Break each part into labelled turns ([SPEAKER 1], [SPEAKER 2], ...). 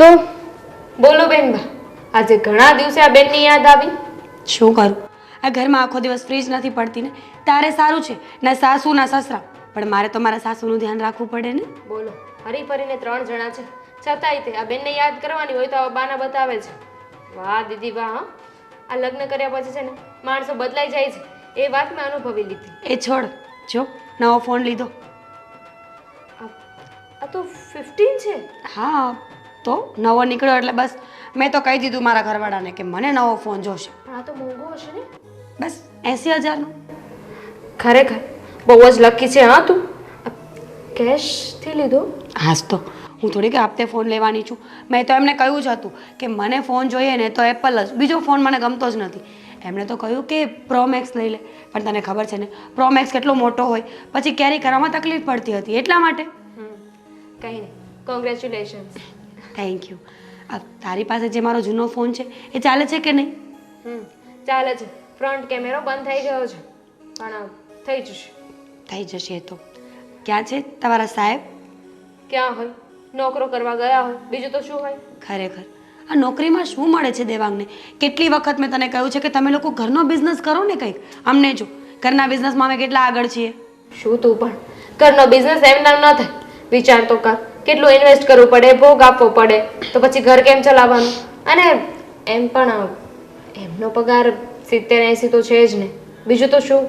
[SPEAKER 1] તો બોલો બેનબા, આજે ઘણા દિવસે આ બેનની યાદ આવી.
[SPEAKER 2] શું કરું? આ ઘરમાં આખો દિવસ ફ્રીજ નથી પડતી ને. તારે સારું છે, ના સાસુ ના સસરા, પણ મારે તો મારા સાસુનું ધ્યાન રાખવું પડે ને.
[SPEAKER 1] બોલો, હરી ફરીને 3 જણા છે, છતાંય તે આ બેનને યાદ કરવાની હોય તો આવા બાના બતાવે છે. વાહ દીદી વાહ. હા, આ લગ્ન કર્યા પછી છે ને માણસો બદલાઈ જાય છે, એ વાત મેં અનુભવી લીધી.
[SPEAKER 2] એ છોડ, જો નવો ફોન લીધો.
[SPEAKER 1] આ તો 15 છે.
[SPEAKER 2] હા, તો નવો નીકળ્યો એટલે બસ મેં તો કહી દીધું મારા ઘરવાળાને કે મને નવો ફોન જોશે.
[SPEAKER 1] પણ આ તો મોંઘો હશે ને.
[SPEAKER 2] બસ 80,000નો.
[SPEAKER 1] ખરેખર બહુ જ લકી છે. હા, તું કેશથી લીધો?
[SPEAKER 2] હાસ તો હું થોડી કે હપ્તે ફોન લેવાની છું. મેં તો એમને કહ્યું જ હતું કે મને ફોન જોઈએ ને તો એપલ જ, બીજો ફોન મને ગમતો જ નથી. એમણે તો કહ્યું કે પ્રો મેક્સ લઈ લે, પણ તને ખબર છે ને પ્રો મેક્સ કેટલો મોટો હોય, પછી કેરી કરવામાં તકલીફ પડતી હતી, એટલા માટે.
[SPEAKER 1] કંઈ નહીં, કોંગ્રેચ્યુલેશન્સ.
[SPEAKER 2] Thank you. તારી પાસે જે મારો જૂનો ફોન છે એ ચાલે છે કે નહીં?
[SPEAKER 1] ચાલે છે. ફ્રન્ટ કેમેરો બંધ થઈ ગયો છે, પણ થઈ જશે.
[SPEAKER 2] થઈ જશે. તો ક્યાં છે તમારા સાહેબ?
[SPEAKER 1] ક્યાં હોય, નોકરો કરવા ગયા હોય, બીજું તો શું હોય.
[SPEAKER 2] ખરેખર આ નોકરીમાં શું મળે છે દેવાંગને? કેટલી વખત મેં તને કહ્યું છે કે તમે લોકો ઘરનો બિઝનેસ કરો ને કંઈક. અમને જો ઘરના બિઝનેસમાં અમે કેટલા આગળ છીએ.
[SPEAKER 1] શું તું પણ ઘરનો બિઝનેસ એમ નામ ન થાય. વિચાર તો કર, કેટલું ઇન્વેસ્ટ કરવું પડે, ભોગ આપવો પડે, તો પછી ઘર કેમ ચલાવવાનું? અને એમ પણ એમનો પગાર 70-80 તો છે જ ને, બીજું તો શું.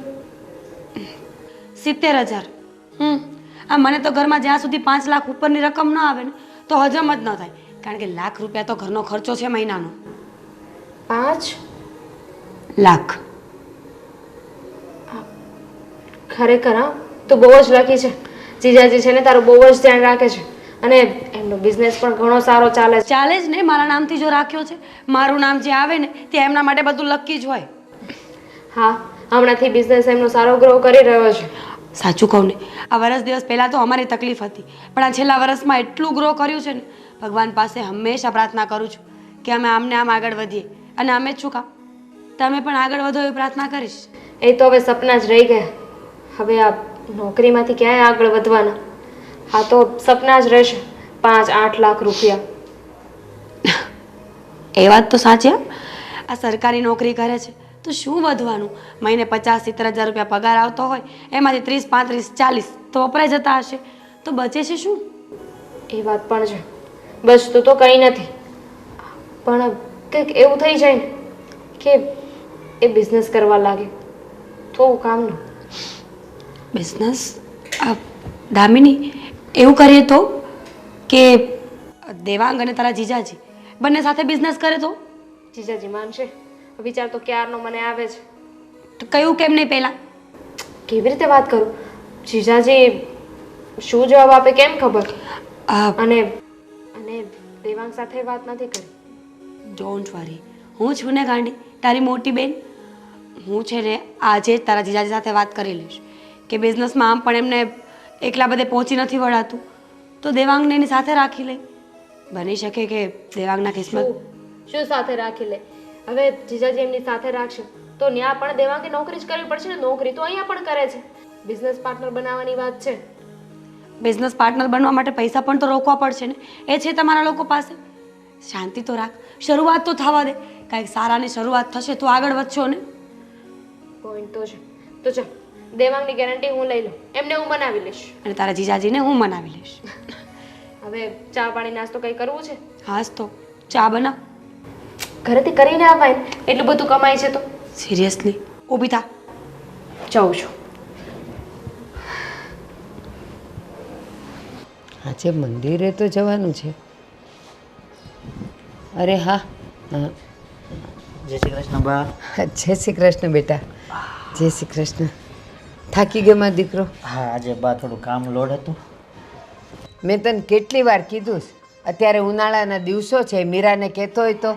[SPEAKER 2] 70,000? આ મને તો ઘરમાં જ્યાં સુધી 5 લાખ ઉપરની રકમ ન આવે ને તો હજમ જ ન થાય, કારણ કે લાખ રૂપિયા તો ઘરનો ખર્ચો છે મહિનાનો.
[SPEAKER 1] 5
[SPEAKER 2] લાખ?
[SPEAKER 1] ખરેખર હા, તું બહુ જ લકી છે. જીજાજી છે ને તારું બહુ જ ધ્યાન રાખે છે, અને એમનો બિઝનેસ પણ ઘણો સારો ચાલે છે.
[SPEAKER 2] ચાલે જ ને, મારા નામથી જો રાખ્યો છે. મારું નામ જે આવે ને તે એમના માટે બધું લકી જ હોય.
[SPEAKER 1] હા, હમણાંથી બિઝનેસ એમનો સારો ગ્રો કરી રહ્યો છે.
[SPEAKER 2] સાચું કહું ને, આ વર્ષ દિવસ પહેલાં તો અમારી તકલીફ હતી, પણ આ છેલ્લા વર્ષમાં એટલું ગ્રો કર્યું છે ને. ભગવાન પાસે હંમેશા પ્રાર્થના કરું છું કે અમે આમને આમ આગળ વધીએ, અને અમે જ શું કામ, તમે પણ આગળ વધો એવી પ્રાર્થના કરીશ.
[SPEAKER 1] એ તો હવે સપના જ રહી ગયા. હવે આ નોકરીમાંથી ક્યાંય આગળ વધવાના? હા, તો સપના જ રહેશે. 5-8 લાખ રૂપિયા.
[SPEAKER 2] એ વાત તો સાચી. આ સરકારી નોકરી કરે છે તો શું વધવાનું? મહિને 50-70 હજાર રૂપિયા પગાર આવતો હોય, એમાંથી 30-35-40 તો વપરાઈ જતા હશે, તો બચે છે શું?
[SPEAKER 1] એ વાત પણ છે, બચતું તો કંઈ નથી. પણ કંઈક એવું થઈ જાય ને કે એ બિઝનેસ કરવા લાગે તો કામનું.
[SPEAKER 2] બિઝનેસ? દામિની, એવું કરીએ તો કે દેવાંગ અને તારા જીજાજી બંને સાથે બિઝનેસ કરે તો?
[SPEAKER 1] જીજાજી માનશે? વિચાર તો ક્યારનો મને આવે છે.
[SPEAKER 2] તો કયું કેમ નહીં પહેલાં?
[SPEAKER 1] કેવી રીતે વાત કરું? જીજાજી શું જવાબ આપે કેમ ખબર. અને દેવાંગ સાથે વાત નથી કરી.
[SPEAKER 2] ડોન્ટ વરી, હું છું ને ગાંડી, તારી મોટી બેન. હું છે ને આજે જ તારા જીજાજી સાથે વાત કરી લઈશ કે બિઝનેસમાં આમ પણ એમને એકલા બધે પહોંચી નથી વળાતું, તો દેવાંગને એની સાથે રાખી લે. બની શકે કે દેવાંગના કિસ્મત.
[SPEAKER 1] શું સાથે રાખી લે? હવે જીજાજી એમની સાથે રાખશે તો ત્યાં પણ દેવાંગે નોકરી જ કરવી પડશે ને. નોકરી તો અહીંયા પણ કરે છે. બિઝનેસ પાર્ટનર બનાવવાની વાત છે.
[SPEAKER 2] બિઝનેસ પાર્ટનર બનવા માટે પૈસા પણ તો રોકવા પડશે ને. એ છે તમારા લોકો પાસે. શાંતિ તો રાખ, શરૂઆત તો થવા દે. કાંઈક સારાની શરૂઆત થશે તો આગળ વધશો ને.
[SPEAKER 1] પોઈન્ટ તો છે. તો ચાલ, દેવાંગની ગેરંટી હું લઈ લઉં, એમને હું બનાવી લઈશ.
[SPEAKER 2] અને તારા જીજાજીને હું મનાવી લઈશ.
[SPEAKER 1] હવે ચા પાણી નાસ્તો કંઈ કરવું છે?
[SPEAKER 2] હાસ તો ચા બનાવ.
[SPEAKER 1] ઘરેથી કરીને આવાય ને, એટલું બધું કમાય છે તો.
[SPEAKER 2] સિરિયસલી ઊભી થા,
[SPEAKER 1] જાઉં છું.
[SPEAKER 3] આજે મંદિરે તો જવાનું છે. અરે હા,
[SPEAKER 4] જય શ્રી કૃષ્ણ બા.
[SPEAKER 3] જય શ્રી કૃષ્ણ બેટા. જય શ્રી કૃષ્ણ. થાકી ગયો મારો દીકરો?
[SPEAKER 4] હા, આજે બા થોડું કામ લોડ હતું.
[SPEAKER 3] મેં તને કેટલી વાર કીધું છે, અત્યારે ઉનાળાના દિવસો છે, મીરાને કહેતો હોય તો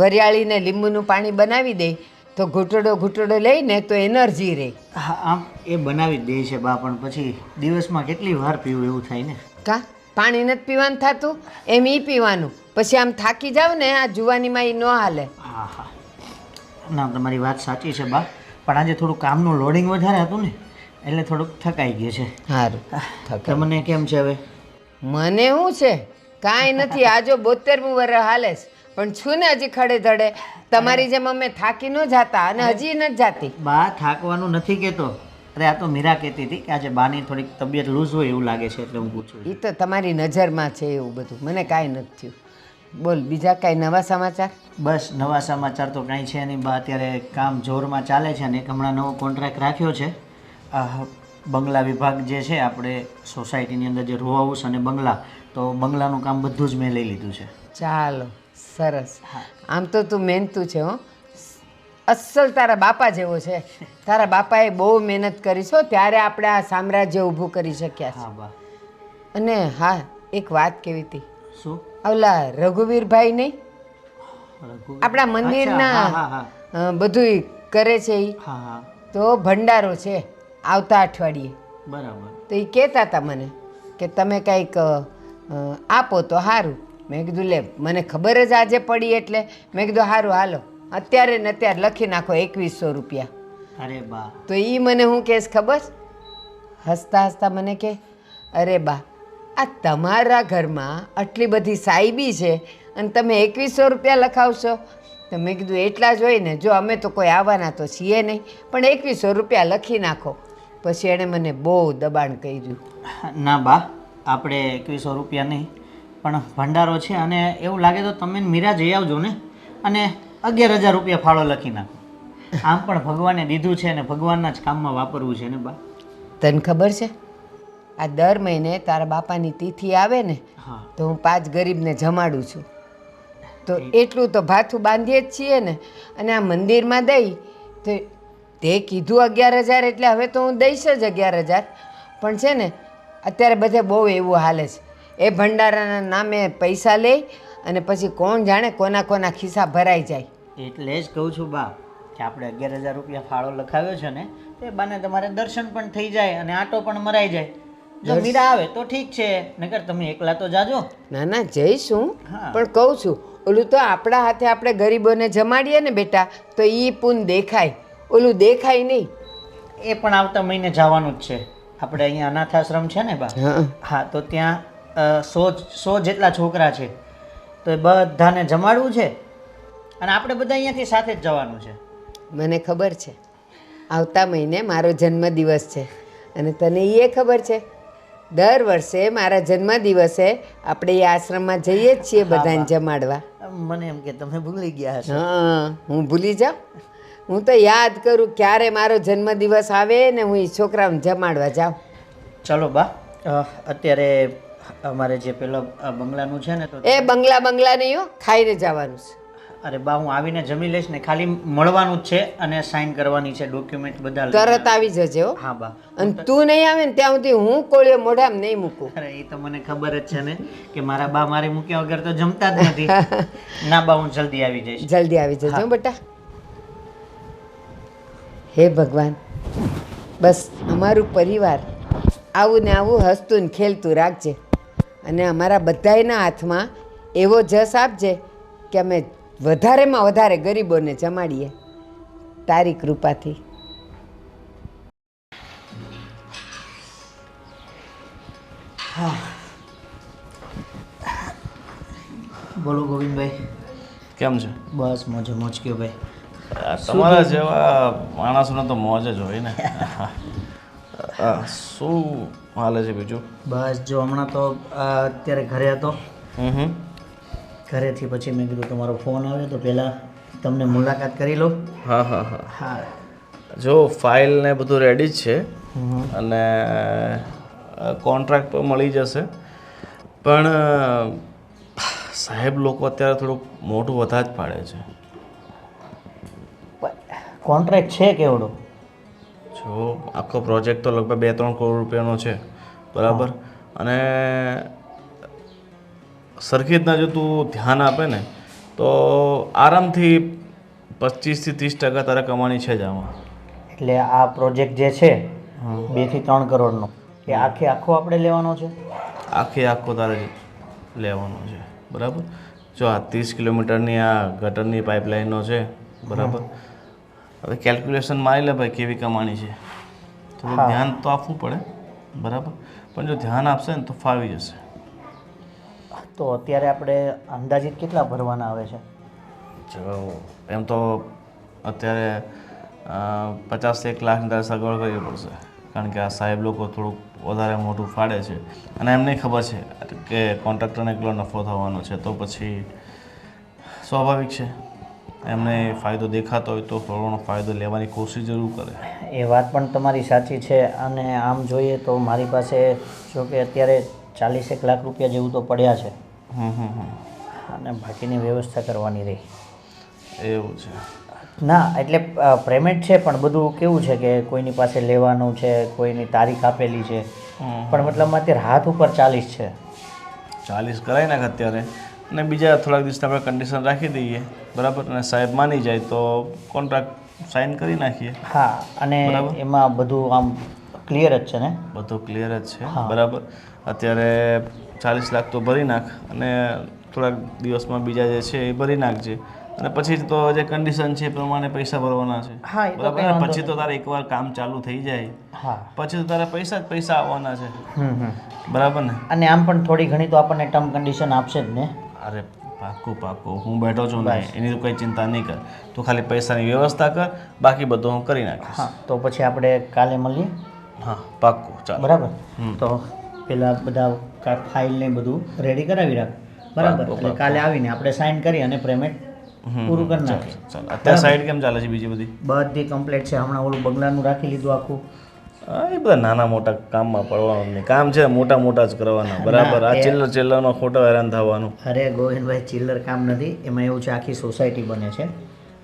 [SPEAKER 3] વરિયાળીને લીંબુનું પાણી બનાવી દે તો ઘૂંટડો લઈને તો એનર્જી રહે.
[SPEAKER 4] હા, આમ એ બનાવી જ દે છે બા, પણ પછી દિવસમાં કેટલી વાર પીવું એવું થાય ને.
[SPEAKER 3] પાણી નથી પીવાનું થતું, એમ ઈ પીવાનું. પછી આમ થાકી જાવ ને, આ જુવાનીમાં એ ન હાલે.
[SPEAKER 4] હા હા, ના તમારી વાત સાચી છે બા, પણ આજે થોડું કામનું લોડિંગ વધારે હતું ને એટલે થોડુંક થકાઈ ગયું છે.
[SPEAKER 3] સારું.
[SPEAKER 4] તમને કેમ છે હવે?
[SPEAKER 3] મને શું છે, કાંઈ નથી. આ જો 72મું વર્ષ હાલે છે પણ છું ને હજી ખડે ધડે. તમારી જેમ અમે થાકી ન જાતા અને હજી નથી જાતી.
[SPEAKER 4] બા થાકવાનું નથી કહેતો. અરે આ તો મીરા કહેતી હતી કે આજે બાની થોડીક તબિયત લૂઝ હોય એવું લાગે છે એટલે હું પૂછું છું.
[SPEAKER 3] એ તો તમારી નજરમાં છે એવું બધું, મને કાંઈ નથી થયું. બોલ બીજા કાંઈ નવા સમાચાર?
[SPEAKER 4] બસ નવા સમાચાર તો કાંઈ છે નહીં બા. અત્યારે કામ જોરમાં ચાલે છે અને એક હમણાં નવો કોન્ટ્રાક્ટ રાખ્યો છે. બંગલા વિભાગ જે છે આપણે સોસાયટીની અંદર જે રો હાઉસ અને બંગલા, તો બંગલાનું કામ બધું જ મેં લઈ લીધું છે.
[SPEAKER 3] ચાલો સરસ. આમ તો તું મહેનતું છે હો. અસલ તારા બાપા જેવો છે. તારા બાપાએ બહુ મહેનત કરી છો ત્યારે આપણે આ સામ્રાજ્ય ઊભું કરી શક્યા છે.
[SPEAKER 4] હા બા.
[SPEAKER 3] અને હા એક વાત કેવી હતી,
[SPEAKER 4] શું?
[SPEAKER 3] ઓલા રઘુવીરભાઈ નહીં
[SPEAKER 4] રઘુ?
[SPEAKER 3] આપણા
[SPEAKER 4] હા
[SPEAKER 3] મંદિરના બધું કરે છે એ,
[SPEAKER 4] હા હા
[SPEAKER 3] તો ભંડારો છે આવતા અઠવાડિયે.
[SPEAKER 4] બરાબર.
[SPEAKER 3] તો એ કહેતા હતા મને કે તમે કંઈક આપો તો સારું. મેં કીધું લે મને ખબર જ આજે પડી એટલે મેં કીધું સારું હાલો અત્યારે ને અત્યારે લખી નાખો 2100 રૂપિયા.
[SPEAKER 4] અરે બા.
[SPEAKER 3] તો એ મને હું કહેશ ખબર, હસતા હસતા મને કહે અરે બા આ તમારા ઘરમાં આટલી બધી સાહેબી છે અને તમે 2100 રૂપિયા લખાવશો? તો મેં કીધું એટલા જ હોય ને, જો અમે તો કોઈ આવવાના તો છીએ નહીં પણ 2100 રૂપિયા લખી નાખો. પછી એણે મને બહુ દબાણ કર્યું.
[SPEAKER 4] ના બા, આપણે 2100 રૂપિયા નહીં પણ ભંડારો છે અને એવું લાગે તો તમે ને મીરા જઈ આવજો ને અને 11000 રૂપિયા ફાળો લખી નાખો. આમ પણ ભગવાને દીધું છે ને ભગવાનના જ કામમાં વાપરવું છે ને બા.
[SPEAKER 3] તને ખબર છે આ દર મહિને તારા બાપાની તિથિ આવે ને
[SPEAKER 4] હા.
[SPEAKER 3] તો હું 5 ગરીબને જમાડું છું. તો એટલું તો ભાથું બાંધીએ જ છીએ ને. અને આ મંદિરમાં દઈ તો તે કીધું 11000 એટલે હવે તો હું દઈશ જ 11000. પણ છે ને અત્યારે બધે બહુ એવું હાલે છે. એ ભંડારાના નામે પૈસા લે અને પછી કોણ જાણે કોના કોના ખિસ્સા ભરાઈ જાય.
[SPEAKER 4] એટલે જ કહું છું બા કે આપણે 11000 રૂપિયા ફાળો લખાવ્યો છે ને તે બાને તમારે દર્શન પણ થઈ જાય અને આટો પણ મરાઈ જાય. જો મીરા આવે તો ઠીક છે, નકર તમે એકલા તો જાજો.
[SPEAKER 3] ના ના જઈશું
[SPEAKER 4] હા.
[SPEAKER 3] પણ કહું છું ઓલું તો આપણા હાથે આપણે ગરીબોને જમાડીએ ને બેટા તો એ પૂન દેખાય, ઓલું દેખાય નહીં.
[SPEAKER 4] એ પણ આવતા મહિને જવાનું જ છે. આપણે અહીંયા અનાથ આશ્રમ છે ને બા, હા, તો ત્યાં 100 જેટલા છોકરા છે તો એ બધાને જમાડવું છે અને આપણે બધા અહીંયાથી સાથે જ જવાનું છે.
[SPEAKER 3] મને ખબર છે આવતા મહિને મારો જન્મદિવસ છે અને તને એ ખબર છે દર વર્ષે મારા જન્મદિવસે આપણે એ આશ્રમમાં જઈએ જ છીએ બધાને જમાડવા.
[SPEAKER 4] મને એમ કે તમે ભૂલી ગયા હશો.
[SPEAKER 3] હા હું ભૂલી જાઉં? હું તો યાદ કરું ક્યારે મારો જન્મદિવસ આવે ને હું એ છોકરાઓને જમાડવા જાઉં.
[SPEAKER 4] ચલો બા, અત્યારે અમારે જે પેલો બંગલાનું છે ને તો
[SPEAKER 3] એ બંગલા નહીં હો, ખાઈને જવાનું છે.
[SPEAKER 4] અરે બા હું આવીને જમી લઈશ ને, ખાલી મળવાનું જ છે અને સાઈન કરવાની છે, ડોક્યુમેન્ટ બધા લઈને
[SPEAKER 3] તરત આવી જજે હો.
[SPEAKER 4] હા બા.
[SPEAKER 3] અને તું નહીં આવે ને ત્યાં સુધી હું કોળિયો મોઢામાં નહીં મૂકું.
[SPEAKER 4] અરે એ તો મને ખબર જ છે ને કે મારા બા મારે મૂક્યા વગર તો જમતા જ નથી. ના બા હું જલ્દી આવી જઈશ.
[SPEAKER 3] જલ્દી આવી જજો હો બેટા. હે ભગવાન, બસ અમારું પરિવાર આવું ને આવું હસતું ને ખેલતું રાખજે અને અમારા બધાયના હાથમાં એવો જસ આપજે કે અમે વધારેમાં વધારે ગરીબોને જમાડીએ તારી કૃપાથી.
[SPEAKER 4] બોલો ગોવિંદભાઈ.
[SPEAKER 5] કેમ છે?
[SPEAKER 4] બસ મોજે મોજ કયો ભાઈ.
[SPEAKER 5] તમારા જેવા માણસોને તો મોજ જ હોય ને. શું હાલે છે બીજું?
[SPEAKER 4] બસ જો હમણાં તો અત્યારે ઘરે હતો. ઘરેથી પછી મેં કીધું તમારો ફોન આવ્યો તો પહેલાં તમને મુલાકાત કરી લઉં.
[SPEAKER 5] હા હા હા.
[SPEAKER 4] હા.
[SPEAKER 5] જો ફાઇલ ને બધું રેડી જ છે અને કોન્ટ્રાક્ટ પણ મળી જશે, પણ સાહેબ લોકો અત્યારે થોડુંક મોટું વધારે જ પાડે છે.
[SPEAKER 4] કોન્ટ્રાક્ટ છે કેવડો?
[SPEAKER 5] જો આખો પ્રોજેક્ટ તો લગભગ 2-3 કરોડ રૂપિયાનો છે, બરાબર? અને સરખી રીતના જો તું ધ્યાન આપે ને તો આરામથી 25-30% તારે કમાણી છે જ આમાં.
[SPEAKER 4] એટલે આ પ્રોજેક્ટ જે છે 2 થી 3 કરોડનો એ આખો આપણે લેવાનો છે?
[SPEAKER 5] આખો તારે લેવાનો છે, બરાબર? જો આ 30 કિલોમીટરની આ ગટરની પાઇપલાઇનનો છે, બરાબર? હવે કેલ્ક્યુલેશન મારી લે ભાઈ કેવી કમાણી છે. થોડું ધ્યાન તો આપવું પડે, બરાબર? પણ જો ધ્યાન આપશે ને તો ફાવી જશે.
[SPEAKER 4] તો અત્યારે આપણે અંદાજિત કેટલા ભરવાના આવે છે?
[SPEAKER 5] જો એમ તો અત્યારે 50 લાખ તારે સગવડ કરવી પડશે, કારણ કે આ સાહેબ લોકો થોડુંક વધારે મોટું ફાડે છે અને એમને ખબર છે કે કોન્ટ્રાક્ટરને કેટલો નફો થવાનો છે, તો પછી સ્વાભાવિક છે એમને ફાયદો દેખાતો હોય તો થોડોનો ફાયદો લેવાની કોશિશ જરૂર કરે.
[SPEAKER 4] એ વાત પણ તમારી સાચી છે. અને આમ જોઈએ તો મારી પાસે જો કે અત્યારે 40 લાખ રૂપિયા જેવું તો પડ્યા છે અને બાકીની વ્યવસ્થા કરવાની રહી.
[SPEAKER 5] એવું છે?
[SPEAKER 4] ના, એટલે પેમેન્ટ છે પણ બધું કેવું છે કે કોઈની પાસે લેવાનું છે, કોઈની તારીખ આપેલી છે, પણ મતલબમાં અત્યારે હાથ ઉપર 40 છે.
[SPEAKER 5] 40 કરાવી નાખ અત્યારે, અને બીજા થોડાક દિવસ આપણે કન્ડિશન રાખી દઈએ, બરાબર, અને સાહેબ માની જાય તો કોન્ટ્રાક્ટ સાઇન કરી નાખીએ.
[SPEAKER 4] હા, અને એમાં બધું આમ ક્લિયર જ છે ને?
[SPEAKER 5] બધું ક્લિયર જ છે, બરાબર. અત્યારે 40 લાખ તો ભરી નાખ અને થોડાક દિવસમાં બીજા જે છે એ ભરી નાખજે, અને પછી તો જે કન્ડિશન છે એ પ્રમાણે પૈસા ભરવાના છે.
[SPEAKER 4] હા,
[SPEAKER 5] બરાબર ને? પછી તો તારે એકવાર કામ ચાલુ થઈ જાય,
[SPEAKER 4] હા,
[SPEAKER 5] પછી તો તારે પૈસા જ પૈસા આવવાના છે. બરાબર ને?
[SPEAKER 4] અને આમ પણ થોડી ઘણી તો આપણને ટર્મ કન્ડિશન આપશે જ ને?
[SPEAKER 5] અરે પાક્કું, હું બેઠો છું ને, એની તો કંઈ ચિંતા નહીં કર. તું ખાલી પૈસાની વ્યવસ્થા કર, બાકી બધું હું કરી નાખીશ.
[SPEAKER 4] હા, તો પછી આપણે કાલે મળીએ.
[SPEAKER 5] હા, પાક્કું, ચાલો.
[SPEAKER 4] બરાબર. તો પેલા બધા ફાઇલ ને બધું રેડી કરાવી રાખ, બરાબર? એટલે કાલે આવીને આપણે સાઇન કરી અને પેમેન્ટ પૂરું કરી નાખીએ.
[SPEAKER 5] ચાલો. અત્યારે સાઈડ કેમ ચાલે છે બીજી
[SPEAKER 4] બધી કમ્પ્લીટ છે. હમણાં ઓલું બંગલાનું રાખી લીધું આખું.
[SPEAKER 5] એ બધા નાના મોટા કામમાં પડવાનું નહીં, કામ છે મોટા જ કરવાના, બરાબર. આ ચિલ્લરનો ખોટો હેરાન થવાનું.
[SPEAKER 4] અરે ગોવિંદભાઈ, ચિલ્લર કામ નથી. એમાં એવું છે, આખી સોસાયટી બને છે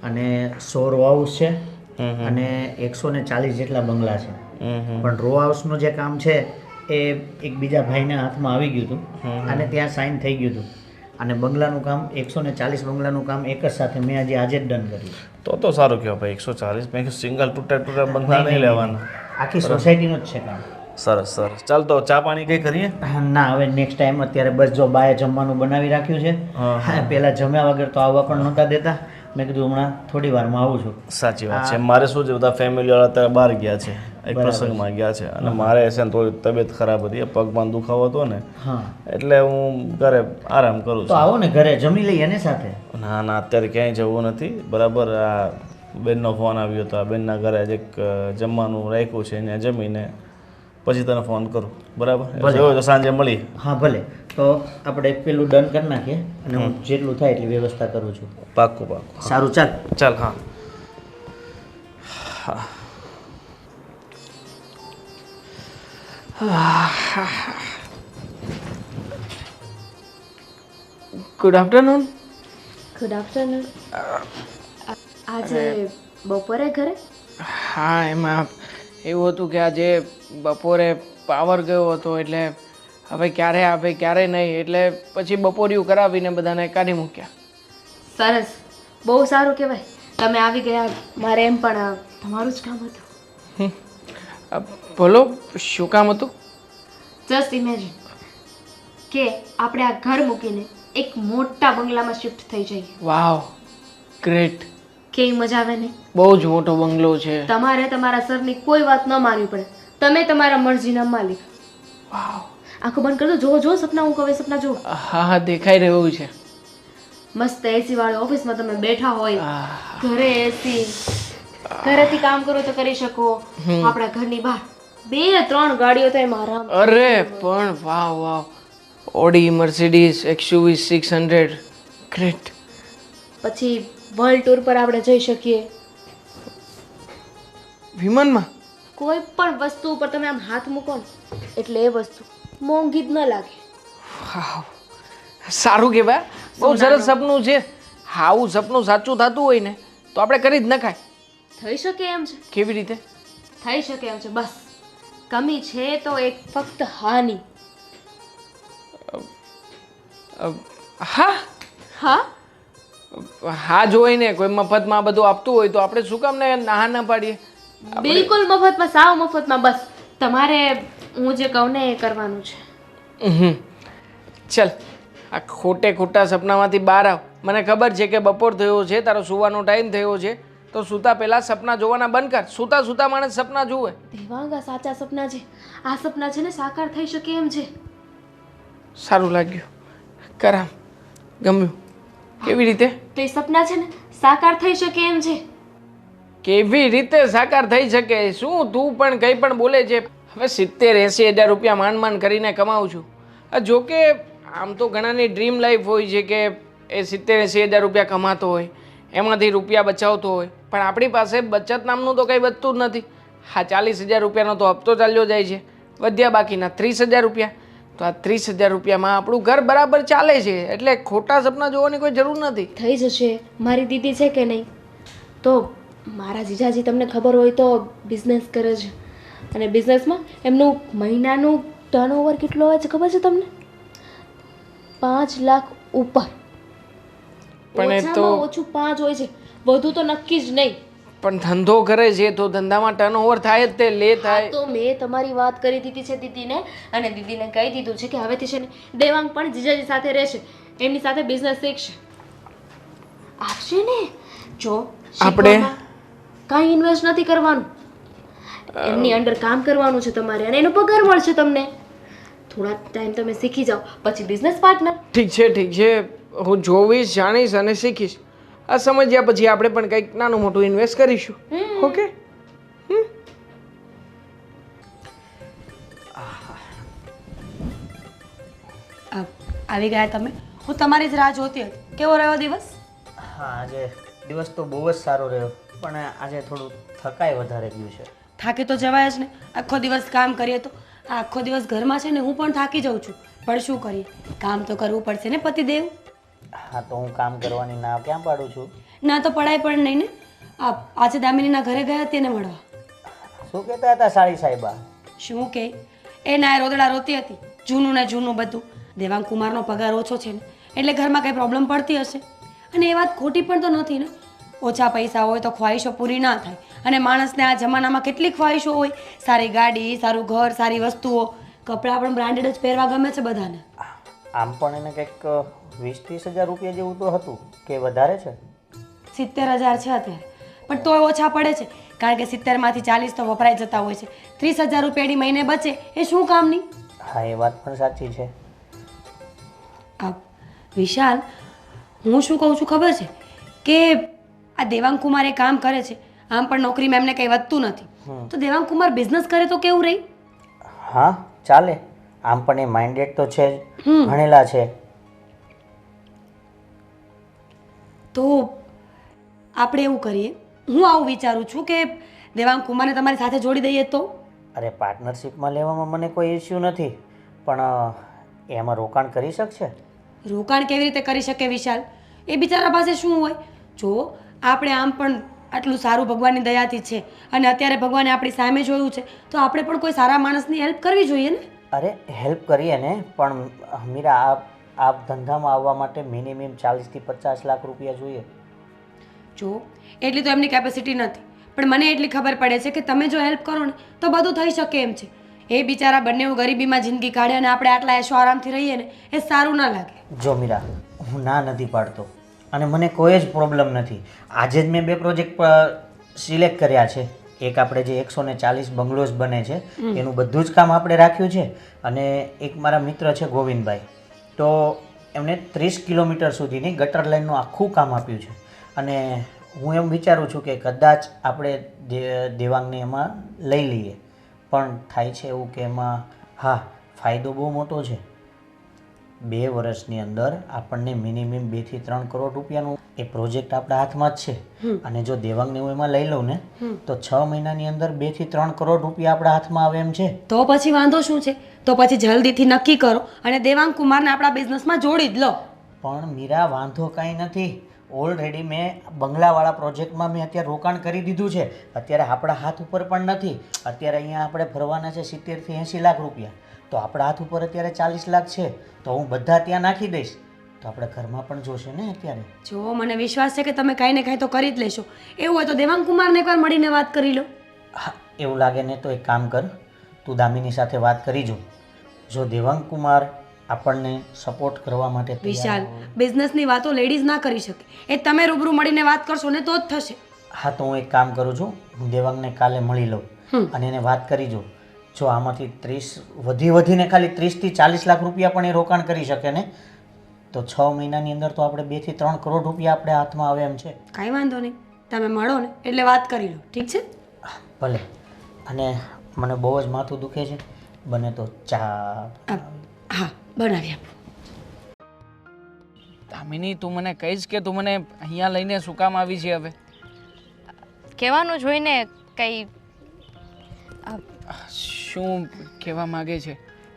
[SPEAKER 4] અને 100 રો હાઉસ છે અને 140 જેટલા બંગલા છે. પણ રો હાઉસનું જે કામ છે એ એક બીજા ભાઈના હાથમાં આવી ગયું હતું અને ત્યાં સાઇન થઈ ગયું હતું. અને બંગલાનું કામ 140 બંગલાનું કામ એક જ સાથે મેં આજે જ ડન કર્યું.
[SPEAKER 5] તો સારું કહેવાય ભાઈ. 140 મેં સિંગલ તૂટા બંગલા નહીં લેવાના,
[SPEAKER 4] આખી સોસાયટીનું જ છે કામ.
[SPEAKER 5] સરસ. ચાલ તો ચા પાણી કંઈ કરીએ?
[SPEAKER 4] ના, હવે નેક્સ્ટ ટાઈમ. અત્યારે બસ જો બાએ જમવાનું બનાવી રાખ્યું છે. પહેલાં જમ્યા વગર તો આવવા પણ નહોતા દેતા. મેં કીધું હમણાં થોડી વારમાં આવું છું.
[SPEAKER 5] સાચી વાત છે. મારે શું છે, બધા ફેમિલીવાળા અત્યારે બહાર ગયા છે, એક પ્રસંગમાં ગયા છે, અને મારે છે ને થોડી તબિયત ખરાબ હતી, પગમાં દુખાવો હતો ને, એટલે હું ઘરે આરામ કરું છું.
[SPEAKER 4] તો આવો ને ઘરે જમી લઈએ ને સાથે.
[SPEAKER 5] ના, અત્યારે ક્યાંય જવું નથી, બરાબર. આ બેનનો ફોન આવ્યો હતો, આ બેનના ઘરે જ એક જમવાનું રાખ્યું છે, એને જમીને પછી તને ફોન કરું, બરાબર? જોયો તો સાંજે મળી.
[SPEAKER 4] હા, ભલે. તો આપણે પેલું ડન કરી નાખીએ અને હું જેટલું થાય એટલી વ્યવસ્થા કરું છું.
[SPEAKER 5] પાક્કું.
[SPEAKER 4] સારું, ચાલ.
[SPEAKER 5] હા.
[SPEAKER 6] Good afternoon.
[SPEAKER 1] આજે બપોરે ઘરે?
[SPEAKER 6] હા, એમાં એવું હતું કે આજે બપોરે પાવર ગયો હતો, એટલે હવે ક્યારે આવે ક્યારે નહીં, એટલે પછી બપોરિયું કરાવીને બધાને કાઢી મૂક્યા.
[SPEAKER 1] સરસ, બહુ સારું કહેવાય તમે આવી ગયા. મારે એમ પણ તમારું જ કામ હતું.
[SPEAKER 6] બોલો, શું કામ હતું?
[SPEAKER 1] જસ્ટ ઇમેજિન કે આપણે આ ઘર મૂકીને એક મોટા બંગલામાં શિફ્ટ થઈ જઈએ.
[SPEAKER 6] વાવ, ગ્રેટ.
[SPEAKER 1] કેવી મજા આવે ને?
[SPEAKER 6] બહુ જ મોટો બંગલો છે.
[SPEAKER 1] તમારે તમારા સરની કોઈ વાત ન માનવી પડે, તમે તમારા મરજીના માલિક.
[SPEAKER 6] વાવ.
[SPEAKER 1] આંખો બંધ કરી દો, જો સપના, હું કહે સપના જો.
[SPEAKER 6] હા, દેખાઈ રહ્યું છે.
[SPEAKER 1] મસ્ત એસી વાળી ઓફિસમાં તમે બેઠા હોય, ઘરે એસી, ઘરેથી કામ કરો તો કરી શકો. આપણા ઘરની બહાર 2-3 ગાડીઓ થાય મારા.
[SPEAKER 6] અરે પણ વાવ, ઓડી, મર્સિડીઝ, XUV 600, ગ્રેટ.
[SPEAKER 1] પછી વર્લ્ડ ટૂર પર આપણે જઈ શકીએ.
[SPEAKER 6] વિમાનમાં
[SPEAKER 1] કોઈ પણ વસ્તુ ઉપર તમે આમ હાથ મૂકો ને એટલે એ વસ્તુ મોંઘી જ ન લાગે.
[SPEAKER 6] વાવ, સારું કહેવાય. બહુ સરસ સપનું છે. આવું સપનું સાચું થતું હોય ને તો આપણે કરી જ નખાય.
[SPEAKER 1] થઈ શકે એમ છે.
[SPEAKER 6] કેવી રીતે
[SPEAKER 1] થઈ શકે એમ છે? બસ કમી છે તો એક ફક્ત હાની.
[SPEAKER 6] હા જોઈ ને, કોઈ મફતમાં બધું આપતું હોય તો આપણે શું કામ ને ના ના પાડીએ?
[SPEAKER 1] બિલકુલ મફતમાં, સાવ મફતમાં. બસ તમારે હું જે કહું ને એ કરવાનું છે.
[SPEAKER 6] ચલ, આ ખોટા સપનામાંથી બહાર આવ. મને ખબર છે કે બપોર થયો છે, તારો સુવાનો ટાઈમ થયો છે, તો સૂતા પહેલાં સપના જોવાના બંધ કર. સૂતા માણસ સપના જુએ.
[SPEAKER 1] દેવાંગ, આ સાચા સપના છે. આ સપના છે ને સાકાર થઈ શકે એમ છે.
[SPEAKER 6] સારું લાગ્યું. કરામ ગમ્યું. કેવી રીતે?
[SPEAKER 1] તો એ સપના છે ને સાકાર થઈ શકે એમ છે.
[SPEAKER 6] કેવી રીતે સાકાર થઈ શકે? શું તું પણ કંઈ પણ બોલે છે? હવે 70-80 હજાર રૂપિયા માંડ કરીને કમાઉં છું. જોકે આમ તો ઘણાની ડ્રીમ લાઈફ હોય છે કે એ 70-80 હજાર રૂપિયા કમાતો હોય, એમાંથી રૂપિયા બચાવતો હોય, પણ આપણી પાસે બચત નામનું તો કંઈ બચતું જ નથી. હા, 40,000 રૂપિયાનો તો હપ્તો ચાલ્યો જાય છે, વધ્યા બાકીના 30,000 રૂપિયા. તો આ 30,000 રૂપિયામાં આપણું ઘર બરાબર ચાલે છે, એટલે ખોટા સપના જોવાની કોઈ જરૂર નથી.
[SPEAKER 1] થઈ જશે. મારી દીદી છે કે નહીં, તો મારા જીજાજી તમને ખબર હોય તો બિઝનેસ કરે છે, અને બિઝનેસમાં એમનું મહિનાનું ટર્નઓવર કેટલો હોય છે ખબર છે તમને? 5 લાખ ઉપર.
[SPEAKER 6] પણ એ તો
[SPEAKER 1] ઓછામાં ઓછું 5 હોય છે, વધુ તો નક્કી જ નહીં.
[SPEAKER 6] પણ ધંધો કરે છે તો ધંધામાં ટર્નઓવર થાય જ, તે લે થાય.
[SPEAKER 1] તો મેં તમારી વાત કરી દીધી છે દીદીને, અને દીદીને કહી દીધું છે કે હવેથી છે ને દેવાંગ પણ જીજાજી સાથે રહેશે, એમની સાથે બિઝનેસ શીખશે. આપશે ને. જો
[SPEAKER 6] આપણે
[SPEAKER 1] કાંઈ ઇન્વેસ્ટ નથી કરવાનું, એમની અંડર કામ કરવાનું છે તમારે, અને એનો પગાર મળશે તમને. થોડા ટાઈમ તમે શીખી જાઓ, પછી બિઝનેસ પાર્ટનર.
[SPEAKER 6] ઠીક છે, હું જોઈશ, જાણીશ અને શીખીશ. આ સમજ્યા પછી આપણે પણ કંઈક નાનું મોટું ઇન્વેસ્ટ કરીશું. ઓકે?
[SPEAKER 2] આવી ગયા તમે. હું તમારી જ રાહ જોતી હતી. કેવો રહ્યો દિવસ?
[SPEAKER 4] હા, આજે દિવસ તો બહુ જ સારો રહ્યો, પણ આજે થોડું થકાઈ વધારે ગયું છે.
[SPEAKER 2] થાકી તો જવાય જ ને. આખો દિવસ કામ કરીએ તો. આ આખો દિવસ ઘરમાં છે ને હું પણ થાકી જાઉં છું, પણ શું કરીએ, કામ તો કરવું પડશે ને પતિદેવ.
[SPEAKER 4] હા, તો હું કામ કરવાની ના ક્યાં પાડું છું?
[SPEAKER 2] ના તો પડાય પણ નહીં ને. આજે દામિનીના ઘરે ગયા હતી એને મળવા.
[SPEAKER 4] શું કહેતા હતા સાળી સાહેબા?
[SPEAKER 2] શું કે એ ના રોદડા રોતી હતી, જૂનું ને જૂનું બધું. દેવાંગ કુમારનો પગાર ઓછો છે ને, એટલે ઘરમાં કંઈ પ્રોબ્લેમ પડતી હશે. અને એ વાત ખોટી પણ તો નથી ને. ઓછા પૈસા હોય તો ખ્વાહિશો પૂરી ના થાય, અને માણસને આ જમાનામાં કેટલી ખ્વાહિશો હોય. સારી ગાડી, સારું ઘર, સારી વસ્તુઓ, કપડાં પણ બ્રાન્ડેડ જ પહેરવા ગમે છે બધાને.
[SPEAKER 4] આમ પણ એને કંઈક 20-30 હજાર રૂપિયા જેવું તો હતું, કે વધારે છે?
[SPEAKER 2] 70,000 છે અત્યારે, પણ તોય ઓછા પડે છે, કારણ કે 70માંથી 40 તો વપરાઈ જતા હોય છે. 30,000 રૂપિયાની મહિને બચે એ શું કામની?
[SPEAKER 4] હા, એ વાત પણ સાચી છે.
[SPEAKER 2] વિશાલ, હું શું કહું છું ખબર છે કે આ દેવાંગ કુમાર એ કામ કરે છે, આમ પણ નોકરીમાં એમને કંઈ વધતું નથી, તો દેવાંગ કુમાર બિઝનેસ કરે તો કેવું રહી?
[SPEAKER 4] હા, ચાલે. આમ પણ એ માઇન્ડેડ તો છે જ, ભણેલા છે.
[SPEAKER 2] તો આપણે એવું કરીએ, હું આવું વિચારું છું કે દેવાંગ કુમારને તમારી સાથે જોડી દઈએ તો?
[SPEAKER 4] અરે, પાર્ટનરશિપમાં લેવામાં મને કોઈ ઇસ્યુ નથી, પણ એમાં રોકાણ કરી શકશે?
[SPEAKER 2] રોકાણ કેવી રીતે કરી શકે વિશાલ? એ બિચારા પાસે શું હોય? જો આપણે આમ પણ આટલું સારું ભગવાનની દયાથી છે, અને અત્યારે ભગવાને આપણી સામે જોયું છે, તો આપણે પણ કોઈ સારા માણસની હેલ્પ કરવી જોઈએ ને.
[SPEAKER 4] અરે, હેલ્પ કરીએ ને, પણ મીરા, આ ધંધામાં આવવા માટે મિનિમમ 40 થી 50 લાખ રૂપિયા જોઈએ.
[SPEAKER 2] જો એટલી તો એમની કેપેસિટી નથી, પણ મને એટલી ખબર પડે છે કે તમે જો હેલ્પ કરો ને તો બધું થઈ શકે એમ છે. એ બિચારા બંને ગરીબીમાં જિંદગી કાઢે અને આપણે આટલા એશો આરામથી રહીએ ને, એ સારું ના લાગે.
[SPEAKER 4] જો મીરા, હું ના નથી પાડતો, અને મને કોઈ જ પ્રોબ્લેમ નથી. આજે જ મેં 2 પ્રોજેક્ટ સિલેક્ટ કર્યા છે. એક આપણે જે 140 બંગલોઝ બને છે એનું બધું જ કામ આપણે રાખ્યું છે, અને એક મારા મિત્ર છે ગોવિંદભાઈ, તો એમણે 30 કિલોમીટર સુધીની ગટર લાઈનનું આખું કામ આપ્યું છે. અને હું એમ વિચારું છું કે કદાચ આપણે દેવાંગને એમાં લઈ લઈએ, પણ થાય છે એવું કે એમાં હા, ફાયદો બહુ મોટો છે. 2 વર્ષની અંદર આપણને મિનિમમ 2 થી 3 કરોડ રૂપિયાનું એ પ્રોજેક્ટ આપણા હાથમાં જ છે. અને જો દેવાંગને હું એમાં લઈ લઉં ને, તો 6 મહિનાની અંદર 2 થી 3 કરોડ રૂપિયા આપણા હાથમાં આવે એમ છે.
[SPEAKER 2] તો પછી વાંધો શું છે? તો પછી જલ્દીથી નક્કી કરો અને દેવાંગ કુમારને આપણા બિઝનેસમાં જોડી જ લો.
[SPEAKER 4] પણ મીરા, વાંધો કાંઈ નથી. ઓલરેડી મેં બંગલાવાળા પ્રોજેક્ટમાં મેં અત્યારે રોકાણ કરી દીધું છે. અત્યારે આપણા હાથ ઉપર પણ નથી. અત્યારે અહીંયા આપણે ભરવાના છે 70 થી 80 લાખ રૂપિયા, તો આપણા હાથ ઉપર અત્યારે 40 લાખ છે, તો હું બધા ત્યાં નાખી દઈશ, તો આપણે ઘરમાં પણ જોશે ને અત્યારે.
[SPEAKER 2] જો મને વિશ્વાસ છે કે તમે કાંઈ ને કાંઈ તો કરી જ લેશો. એવું હોય તો દેવાંગ કુમારને એકવાર મળીને વાત કરી લો.
[SPEAKER 4] હા, એવું લાગે ને તો એક કામ કર, તું દામિની સાથે વાત કરી જો દેવાંગ કુમાર આપણને સપોર્ટ કરવા માટે
[SPEAKER 2] વિશાલ, બિઝનેસની વાતો લેડીઝ ના કરી શકે, એ તમે રૂબરૂ મળીને વાત કરશો ને તો જ થશે.
[SPEAKER 4] હા, તો હું એક કામ કરું છું, હું દેવાંગને કાલે મળી લઉં અને એને વાત કરી જો આમાંથી 30 વધીને ખાલી 30 થી 40 લાખ રૂપિયા પણ એ રોકાણ કરી શકે ને, તો 6 મહિનાની અંદર તો આપણે 2 થી 3 કરોડ રૂપિયા આપણે હાથમાં આવે એમ છે.
[SPEAKER 2] કાંઈ વાંધો નહીં, તમે મળો ને એટલે વાત કરી લો, ઠીક છે?
[SPEAKER 4] ભલે. અને મને બહુ જ માથું દુખે છે, બને તો ચા.
[SPEAKER 2] હા, બનાવી આપો.
[SPEAKER 6] દામિની, તું મને કહીશ કે તું મને અહીંયા લઈને શું કામ આવી છે હવે?
[SPEAKER 1] કહેવાનું જોઈને કંઈ
[SPEAKER 6] શું કહેવા માગે છે?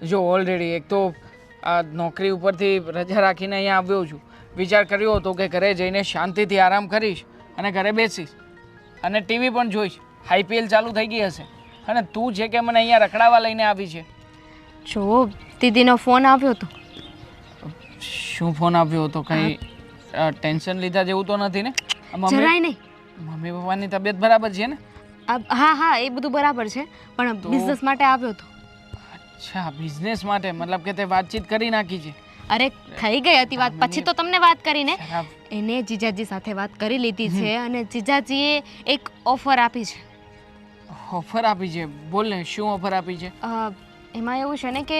[SPEAKER 6] જો ઓલરેડી એક તો આ નોકરી ઉપરથી રજા રાખીને અહીંયા આવ્યો છું. વિચાર કર્યો હતો કે ઘરે જઈને શાંતિથી આરામ કરીશ અને ઘરે બેસીશ અને ટીવી પણ જોઈશ. IPL ચાલુ થઈ ગઈ હશે અને તું છે કે મને અહીંયા રખડાવા લઈને આવી છે.
[SPEAKER 1] જો દીદીનો ફોન આવ્યો હતો.
[SPEAKER 6] શું ફોન આવ્યો હતો? કંઈ ટેન્શન લીધા જેવું તો નથી ને?
[SPEAKER 1] જરાય નહીં.
[SPEAKER 6] મમ્મી પપ્પાની તબિયત બરાબર છે ને?
[SPEAKER 1] હા હા, એ બધું બરાબર છે, પણ બિઝનેસ માટે આવ્યો હતો.
[SPEAKER 6] અચ્છા, બિઝનેસ માટે? મતલબ કે તે વાતચીત કરી નાખી છે?
[SPEAKER 1] અરે થઈ ગઈ હતી વાત, પછી તો તમને વાત કરીને
[SPEAKER 6] ખરાબ.
[SPEAKER 1] એને જીજાજી સાથે વાત કરી લીધી છે અને જીજાજીએ એક ઓફર આપી છે.
[SPEAKER 6] ઓફર આપી છે? બોલ ને, શું ઓફર આપી છે?
[SPEAKER 1] એમાં એવું છે ને કે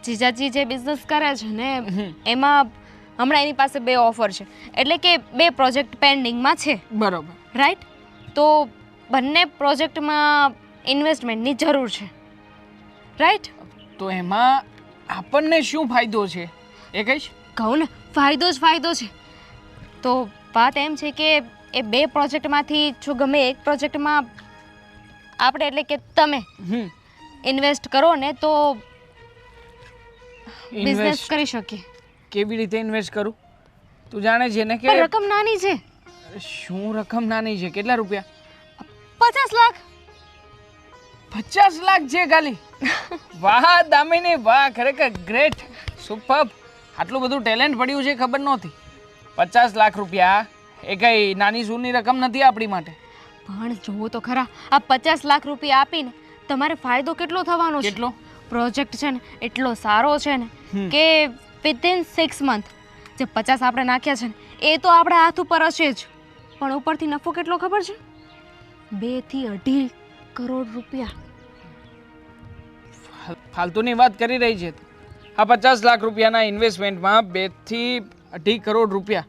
[SPEAKER 1] જીજાજી જે બિઝનેસ કરે છે ને એમાં હમણાં એની પાસે 2 ઓફર છે, એટલે કે 2 પ્રોજેક્ટ પેન્ડિંગમાં છે.
[SPEAKER 6] બરોબર.
[SPEAKER 1] રાઈટ? તો બંને પ્રોજેક્ટમાં ઇન્વેસ્ટમેન્ટની જરૂર છે. રાઈટ?
[SPEAKER 6] તો એમાં આપણને શું ફાયદો છે એ કહીશ?
[SPEAKER 1] કહું ને, ફાયદો જ ફાયદો છે. તો વાત એમ છે કે એ 2 પ્રોજેક્ટમાંથી જો ગમે એક પ્રોજેક્ટમાં આપણે એટલે કે તમે ઇન્વેસ્ટ કરો ને તો બિઝનેસ કરી શકીએ.
[SPEAKER 6] કેવી રીતે ઇન્વેસ્ટ કરું? તું જાણે છે ને કે
[SPEAKER 1] પણ રકમ નાની છે.
[SPEAKER 6] શું રકમ નાની છે? કેટલા રૂપિયા?
[SPEAKER 1] 50 લાખ.
[SPEAKER 6] 50 લાખ છે ખાલી? વાહ દામિની વાહ, ખરેખર ગ્રેટ, સુપર. આટલું બધું ટેલેન્ટ પડ્યું છે ખબર નહોતી. 50 લાખ રૂપિયા એ કઈ નાની સૂની રકમ નથી આપણી માટે.
[SPEAKER 1] પણ જુઓ તો ખરા, આ 50 લાખ રૂપિયા આપીને તમારે ફાયદો કેટલો થવાનો છે?
[SPEAKER 6] કેટલો?
[SPEAKER 1] પ્રોજેક્ટ છે ને એટલો સારો છે ને કે વિધિન 6 મંથ જે 50 આપણે નાખ્યા છે ને એ તો આપણા હાથ ઉપર હશે જ, પણ ઉપરથી નફો કેટલો ખબર છે? 2 થી 2.5 કરોડ રૂપિયા.
[SPEAKER 6] ફાલતુની વાત કરી રહી છે. આ 50 લાખ રૂપિયાના ઇન્વેસ્ટમેન્ટમાં 2 થી 2.5 કરોડ રૂપિયા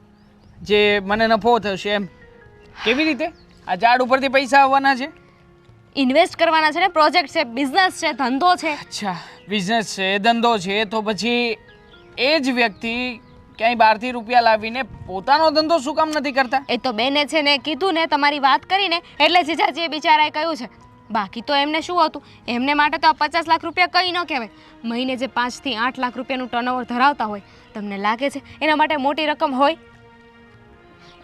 [SPEAKER 6] જે મને નફો થશે એમ કેવી રીતે? આ ઝાડ ઉપરથી પૈસા આવવાના છે?
[SPEAKER 1] ઇન્વેસ્ટ કરવાના છે ને, પ્રોજેક્ટ છે, બિઝનેસ છે, ધંધો છે.
[SPEAKER 6] અચ્છા, બિઝનેસ છે, ધંધો છે, તો પછી એ જ વ્યક્તિ ક્યાંય બહારથી રૂપિયા લાવીને પોતાનો ધંધો શું કામ નથી કરતા?
[SPEAKER 1] એ તો બેને છે ને કીધું ને, તમારી વાત કરીને એટલે જીજાજીએ બિચારાએ કહ્યું છે. બાકી તો એમને શું હતું, એમને માટે તો આ 50 લાખ રૂપિયા કંઈ ન કહેવાય. મહિને જે 5 થી 8 લાખ રૂપિયાનું ટર્નઓવર ધરાવતા હોય, તમને લાગે છે એના માટે મોટી રકમ હોય?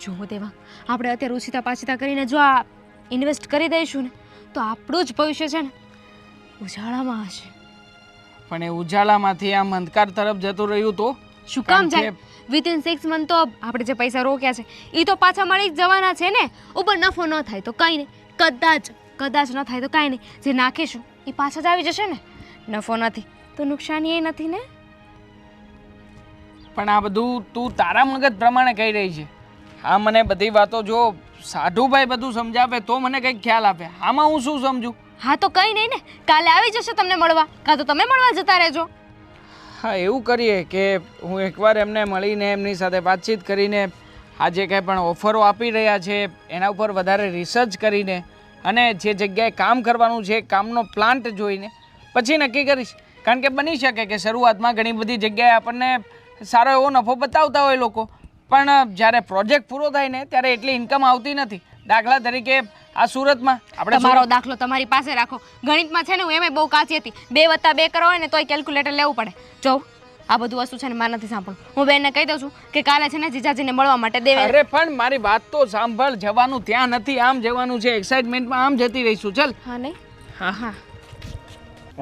[SPEAKER 1] જુઓ દેવા, આપણે અત્યારે ઉછીતા પાછીતા કરીને જો આ ઇન્વેસ્ટ કરી દઈશું ને તો આપણું જ ભવિષ્ય છે ને ઉજાળામાં હશે.
[SPEAKER 6] પણ એ ઉજાલામાંથી આમ અંધકાર તરફ જતું રહ્યું તો
[SPEAKER 1] શું કામ જાય? વિધિન 6 મંથ તો આપણે જે પૈસા રોક્યા છે એ તો પાછા મળી જ જવાના છે ને. ઉપર નફો ન થાય તો કંઈ નહીં, કદાચ ન થાય તો કાંઈ નહીં, જે નાખીશું એ પાછા જ આવી જશે ને. નફો નથી તો નુકસાની એ નથી ને.
[SPEAKER 6] પણ આ બધું તું તારા મગજ પ્રમાણે કહી રહી છે. હા, મને બધી વાતો જો સાઢુભાઈ બધું સમજાવે તો મને કંઈક ખ્યાલ આપે. આમાં હું શું સમજું?
[SPEAKER 1] હા તો કંઈ નહીં ને, કાલે આવી જશે તમને મળવા, કાં તો તમે મળવા જતા રહેજો.
[SPEAKER 6] હા, એવું કરીએ કે હું એકવાર એમને મળીને એમની સાથે વાતચીત કરીને આ જે કંઈ પણ ઓફરો આપી રહ્યા છે એના ઉપર વધારે રિસર્ચ કરીને અને જે જગ્યાએ કામ કરવાનું છે કામનો પ્લાન્ટ જોઈને પછી નક્કી કરીશ. કારણ કે બની શકે કે શરૂઆતમાં ઘણી બધી જગ્યાએ આપણને સારો એવો નફો બતાવતા હોય લોકો, પણ જ્યારે પ્રોજેક્ટ પૂરો થાય ને ત્યારે એટલી ઇન્કમ આવતી નથી. દાખલા તરીકે આ સુરતમાં આપણે
[SPEAKER 1] તમારો દાખલો તમારી પાસે રાખો. ગણિતમાં છે ને હું એમ બહુ કાચી હતી, 2 + 2 કરો ને તોય કેલ્ક્યુલેટર લેવું પડે. જો આ બધું વસ્તુ છે ને મારે નથી સાંભળવું. હું બેનને કહી દઉં છું કે કાલે છે ને જીજાજીને મળવા માટે દેવે.
[SPEAKER 6] અરે પણ મારી વાત તો સાંભળ, જવાનું ત્યાં નથી, આમ જવાનું છે. એક્સાઇટમેન્ટમાં આમ જતી રહીશું. ચાલ.
[SPEAKER 1] હા નહીં?
[SPEAKER 6] હા હા.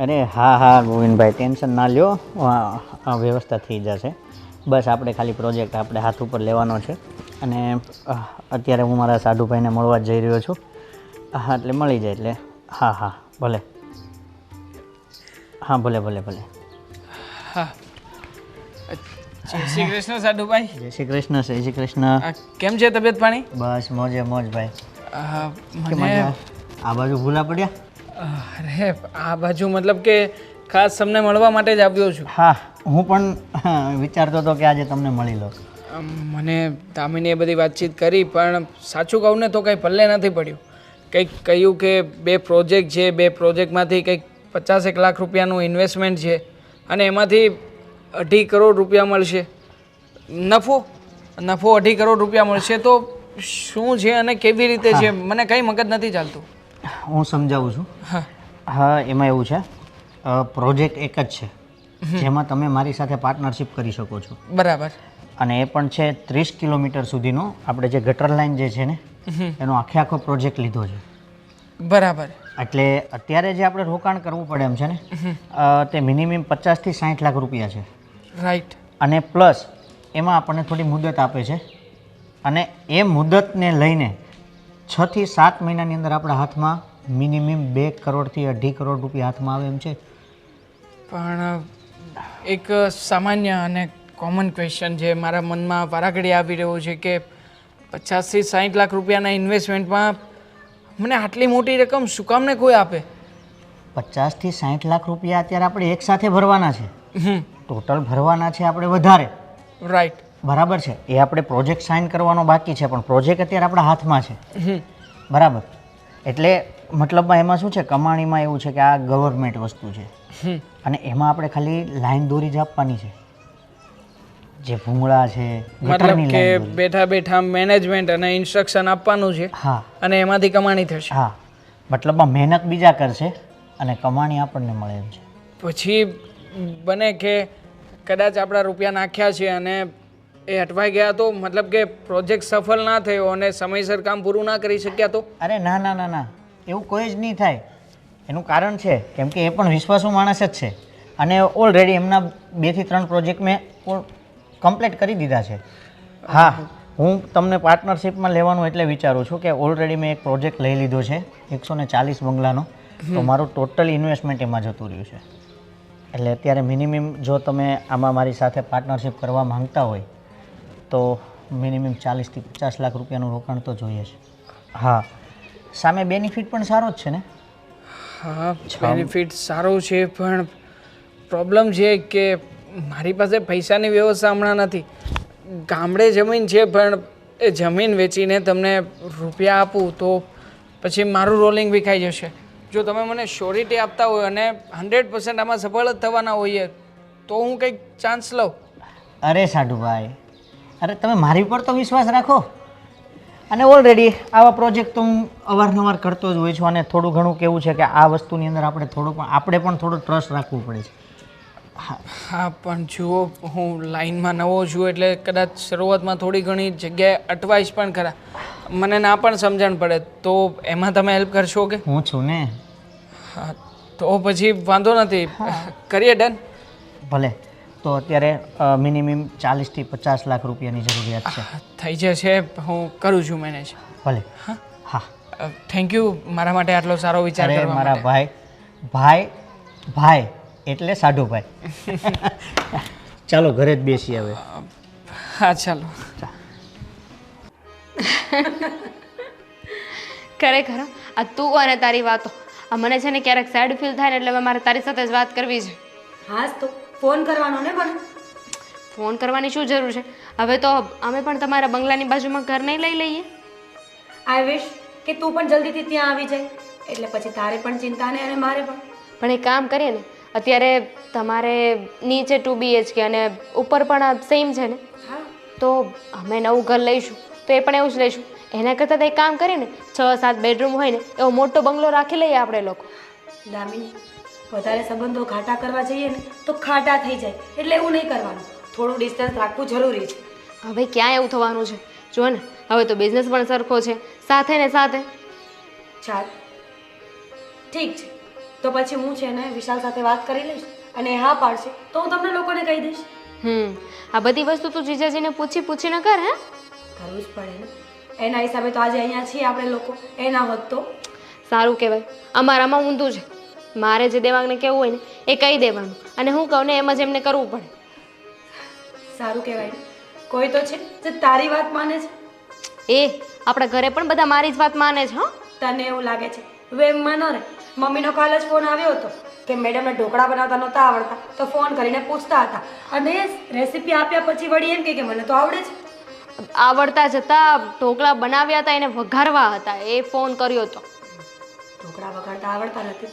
[SPEAKER 4] અરે હા ગોવિંદભાઈ, ટેન્શન ના લ્યો, આ વ્યવસ્થા થઈ જશે. બસ આપણે ખાલી પ્રોજેક્ટ આપણે હાથ ઉપર લેવાનો છે. અને અત્યારે હું મારા સાઢુભાઈને મળવા જ જઈ રહ્યો છું. હા, એટલે મળી જાય એટલે હા ભલે. હા, ભલે.
[SPEAKER 6] હા. જય શ્રી કૃષ્ણ સાઢુભાઈ.
[SPEAKER 4] જય શ્રી કૃષ્ણ.
[SPEAKER 6] કેમ છે તબિયત પાણી?
[SPEAKER 4] બસ મોજે મોજ ભાઈ.
[SPEAKER 6] મને
[SPEAKER 4] આ બાજુ ભૂલા પડ્યા?
[SPEAKER 6] અરે આ બાજુ મતલબ કે ખાસ તમને મળવા માટે જ આવ્યો છું.
[SPEAKER 4] હા, હું પણ વિચારતો હતો કે આજે તમને મળી લો.
[SPEAKER 6] મને દામિનીએ બધી વાતચીત કરી પણ સાચું કહું ને તો કંઈ પલ્લે નથી પડ્યું. કંઈક કહ્યું કે 2 પ્રોજેક્ટ છે, 2 પ્રોજેક્ટમાંથી કંઈક 50 લાખ રૂપિયાનું ઇન્વેસ્ટમેન્ટ છે અને એમાંથી 2.5 કરોડ રૂપિયા મળશે. નફો 2.5 કરોડ રૂપિયા મળશે. તો શું છે અને કેવી રીતે છે મને કંઈ મગજ નથી ચાલતું.
[SPEAKER 4] હું સમજાવું છું. હા, એમાં એવું છે, પ્રોજેક્ટ એક જ છે જેમાં તમે મારી સાથે પાર્ટનરશિપ કરી શકો છો.
[SPEAKER 6] બરાબર.
[SPEAKER 4] અને એ પણ છે 30 કિલોમીટર સુધીનો. આપણે જે ગટર લાઈન જે છે ને એનો આખો પ્રોજેક્ટ લીધો છે.
[SPEAKER 6] બરાબર.
[SPEAKER 4] એટલે અત્યારે જે આપણે રોકાણ કરવું પડે એમ છે ને તે મિનિમમ 50 થી 60 લાખ રૂપિયા છે.
[SPEAKER 6] રાઈટ.
[SPEAKER 4] અને પ્લસ એમાં આપણને થોડી મુદત આપે છે અને એ મુદતને લઈને 6 થી 7 મહિનાની અંદર આપણા હાથમાં મિનિમમ 2 કરોડથી 2.5 કરોડ રૂપિયા હાથમાં આવે એમ છે.
[SPEAKER 6] પણ એક સામાન્ય અને કોમન ક્વેશ્ચન છે મારા મનમાં વારાઘડી આવી રહ્યો છે કે 50 થી 60 લાખ રૂપિયાના ઇન્વેસ્ટમેન્ટમાં મને આટલી મોટી રકમ શું કામ ને કોઈ આપે?
[SPEAKER 4] 50 થી 60 લાખ રૂપિયા અત્યારે આપણે એકસાથે ભરવાના છે. ટોટલ ભરવાના છે આપણે વધારે.
[SPEAKER 6] રાઈટ.
[SPEAKER 4] બરાબર છે. એ આપણે પ્રોજેક્ટ સાઇન કરવાનો બાકી છે પણ પ્રોજેક્ટ અત્યારે આપણા હાથમાં છે. બરાબર. એટલે મતલબમાં એમાં શું છે, કમાણીમાં એવું છે કે આ ગવર્મેન્ટ વસ્તુ છે અને એમાં આપણે ખાલી લાઈન દોરી જ આપવાની છે. જે ભૂંગળા છે,
[SPEAKER 6] મતલબ કે બેઠા બેઠા મેનેજમેન્ટ અને ઇન્સ્ટ્રક્શન આપવાનું છે.
[SPEAKER 4] હા.
[SPEAKER 6] અને એમાંથી કમાણી થશે.
[SPEAKER 4] હા, મતલબમાં મહેનત બીજા કરશે અને કમાણી આપણને મળે એમ છે.
[SPEAKER 6] પછી બને કે કદાચ આપણા રૂપિયા નાખ્યા છે અને એ અટવાઈ ગયા તો મતલબ કે પ્રોજેક્ટ સફળ ના થયો અને સમયસર કામ પૂરું ના કરી શક્યા તો?
[SPEAKER 4] અરે ના ના ના ના, એવું કોઈ જ નહીં થાય. એનું કારણ છે કેમ કે એ પણ વિશ્વાસુ માણસ જ છે અને ઓલરેડી એમના 2 થી 3 પ્રોજેક્ટ મેં કમ્પ્લીટ કરી દીધા છે. હા, હું તમને પાર્ટનરશિપમાં લેવાનું એટલે વિચારું છું કે ઓલરેડી મેં એક પ્રોજેક્ટ લઈ લીધો છે 140 બંગલાનો. તો મારું ટોટલ ઇન્વેસ્ટમેન્ટ એમાં જતું રહ્યું છે. એટલે અત્યારે મિનિમમ જો તમે આમાં મારી સાથે પાર્ટનરશિપ કરવા માંગતા હોય તો મિનિમમ 40 થી 50 લાખ રૂપિયાનું રોકાણ તો જોઈએ છે. હા, સામે બેનિફિટ પણ સારો જ છે ને.
[SPEAKER 6] હા, બેનિફિટ સારો છે પણ પ્રોબ્લેમ છે કે મારી પાસે પૈસાની વ્યવસ્થા હમણાં નથી. ગામડે જમીન છે પણ એ જમીન વેચીને તમને રૂપિયા આપું તો પછી મારું રોલિંગ વિખાઈ જશે. જો તમે મને શ્યોરિટી આપતા હોય અને 100% આમાં સફળ જ થવાના હોઈએ તો હું કંઈક ચાન્સ લઉં.
[SPEAKER 4] અરે સાઢુભાઈ, અરે તમે મારી પર તો વિશ્વાસ રાખો. અને ઓલરેડી આવા પ્રોજેક્ટ તો હું અવારનવાર કરતો જ હોય છું અને થોડું ઘણું કેવું છે કે આ વસ્તુની અંદર આપણે પણ થોડો ટ્રસ્ટ રાખવું પડે છે.
[SPEAKER 6] હા, પણ જુઓ હું લાઈનમાં નવો છું એટલે કદાચ શરૂઆતમાં થોડી ઘણી જગ્યાએ અટવાઈશ પણ ખરા. મને ના પણ સમજણ પડે તો એમાં તમે હેલ્પ કરશો કે?
[SPEAKER 4] હું છું ને.
[SPEAKER 6] હા, તો પછી વાંધો નથી, કરીએ ડન.
[SPEAKER 4] ભલે. તો અત્યારે મિનિમમ 40 થી 50 લાખ રૂપિયાની જરૂરિયાત છે.
[SPEAKER 6] થઈ જશે, હું કરું છું મેનેજ.
[SPEAKER 4] ભલે. હા,
[SPEAKER 6] થેન્ક યુ મારા માટે આટલો સારો વિચાર
[SPEAKER 4] અરે
[SPEAKER 6] કરવા
[SPEAKER 4] મારા
[SPEAKER 6] માટે.
[SPEAKER 4] ભાઈ એટલે સાઢુભાઈ. ચાલો ઘરે જ બેસીએ હવે.
[SPEAKER 6] હા, ચાલો.
[SPEAKER 1] ખરેખર આ તું અને તારી વાતો આ મને છે ને ક્યારેક સેડ ફીલ થાય ને એટલે હવે મારે તારી સાથે જ વાત કરવી છે.
[SPEAKER 2] હા તો ફોન કરવાનો ને મને.
[SPEAKER 1] ફોન કરવાની શું જરૂર છે? હવે તો અમે પણ તમારા બંગલાની બાજુમાં ઘર નહીં લઈ લઈએ?
[SPEAKER 2] આઈ વિશ કે તું પણ જલ્દીથી ત્યાં આવી જાય એટલે પછી તારે પણ ચિંતા નહીં અને મારે પણ.
[SPEAKER 1] પણ એક કામ કરીએ ને, અત્યારે તમારે નીચે 2 BHK અને ઉપર પણ સેમ છે ને,
[SPEAKER 2] હા
[SPEAKER 1] તો અમે નવું ઘર લઈશું તો એ પણ એવું જ લઈશું. એના કરતાં તો એક કામ કરીએ ને, 6-7 બેડરૂમ હોય ને એવો મોટો બંગલો રાખી લઈએ આપણે લોકો.
[SPEAKER 2] દામિની, વધારે સંબંધો ઘાટા કરવા જઈએ ને તો ખાટા થઈ જાય એટલે એવું નહીં કરવાનું. થોડું ડિસ્ટન્સ રાખવું જરૂરી છે.
[SPEAKER 1] હવે ક્યાં એવું થવાનું છે? જો ને હવે તો બિઝનેસ પણ સરખો છે સાથે ને સાથે.
[SPEAKER 2] ચાલ ઠીક છે, તો પછી હું છે ને વિશાલ સાથે વાત કરી લઈશ અને હા પાડશે તો હું તમને લોકોને કહી દઈશ.
[SPEAKER 1] આ બધી વસ્તુ તું જીજાજીને પૂછીને કર. હે,
[SPEAKER 2] કરવું જ પડે ને. એના હિસાબે તો આજે અહીંયા છીએ આપણે લોકો. એના હોત તો
[SPEAKER 1] સારું કહેવાય. અમારામાં ઊંધું છે. મારે જે દેવાંગને કહેવું હોય ને એ કહી દેવાનું અને હું કહું ને એમ જ એમને કરવું પડે.
[SPEAKER 2] સારું કહેવાય. કોઈ તો છે જે તારી વાત માને છે.
[SPEAKER 1] એ આપણા ઘરે પણ બધા મારી જ વાત માને છે. હા,
[SPEAKER 2] તને એવું લાગે છે વેમમાં ન રહે. મમ્મીનો કાલ જ ફોન આવ્યો હતો કે મેડમને ઢોકળા બનાવતા નહોતા આવડતા તો ફોન કરીને પૂછતા હતા અને રેસીપી આપ્યા પછી વળી એમ કહે કે મને તો આવડે છે.
[SPEAKER 1] આવડતા જતાં ઢોકળા બનાવ્યા હતા એને વઘારવા હતા એ ફોન કર્યો હતો.
[SPEAKER 2] ઢોકળા વગાડતા આવડતા નથી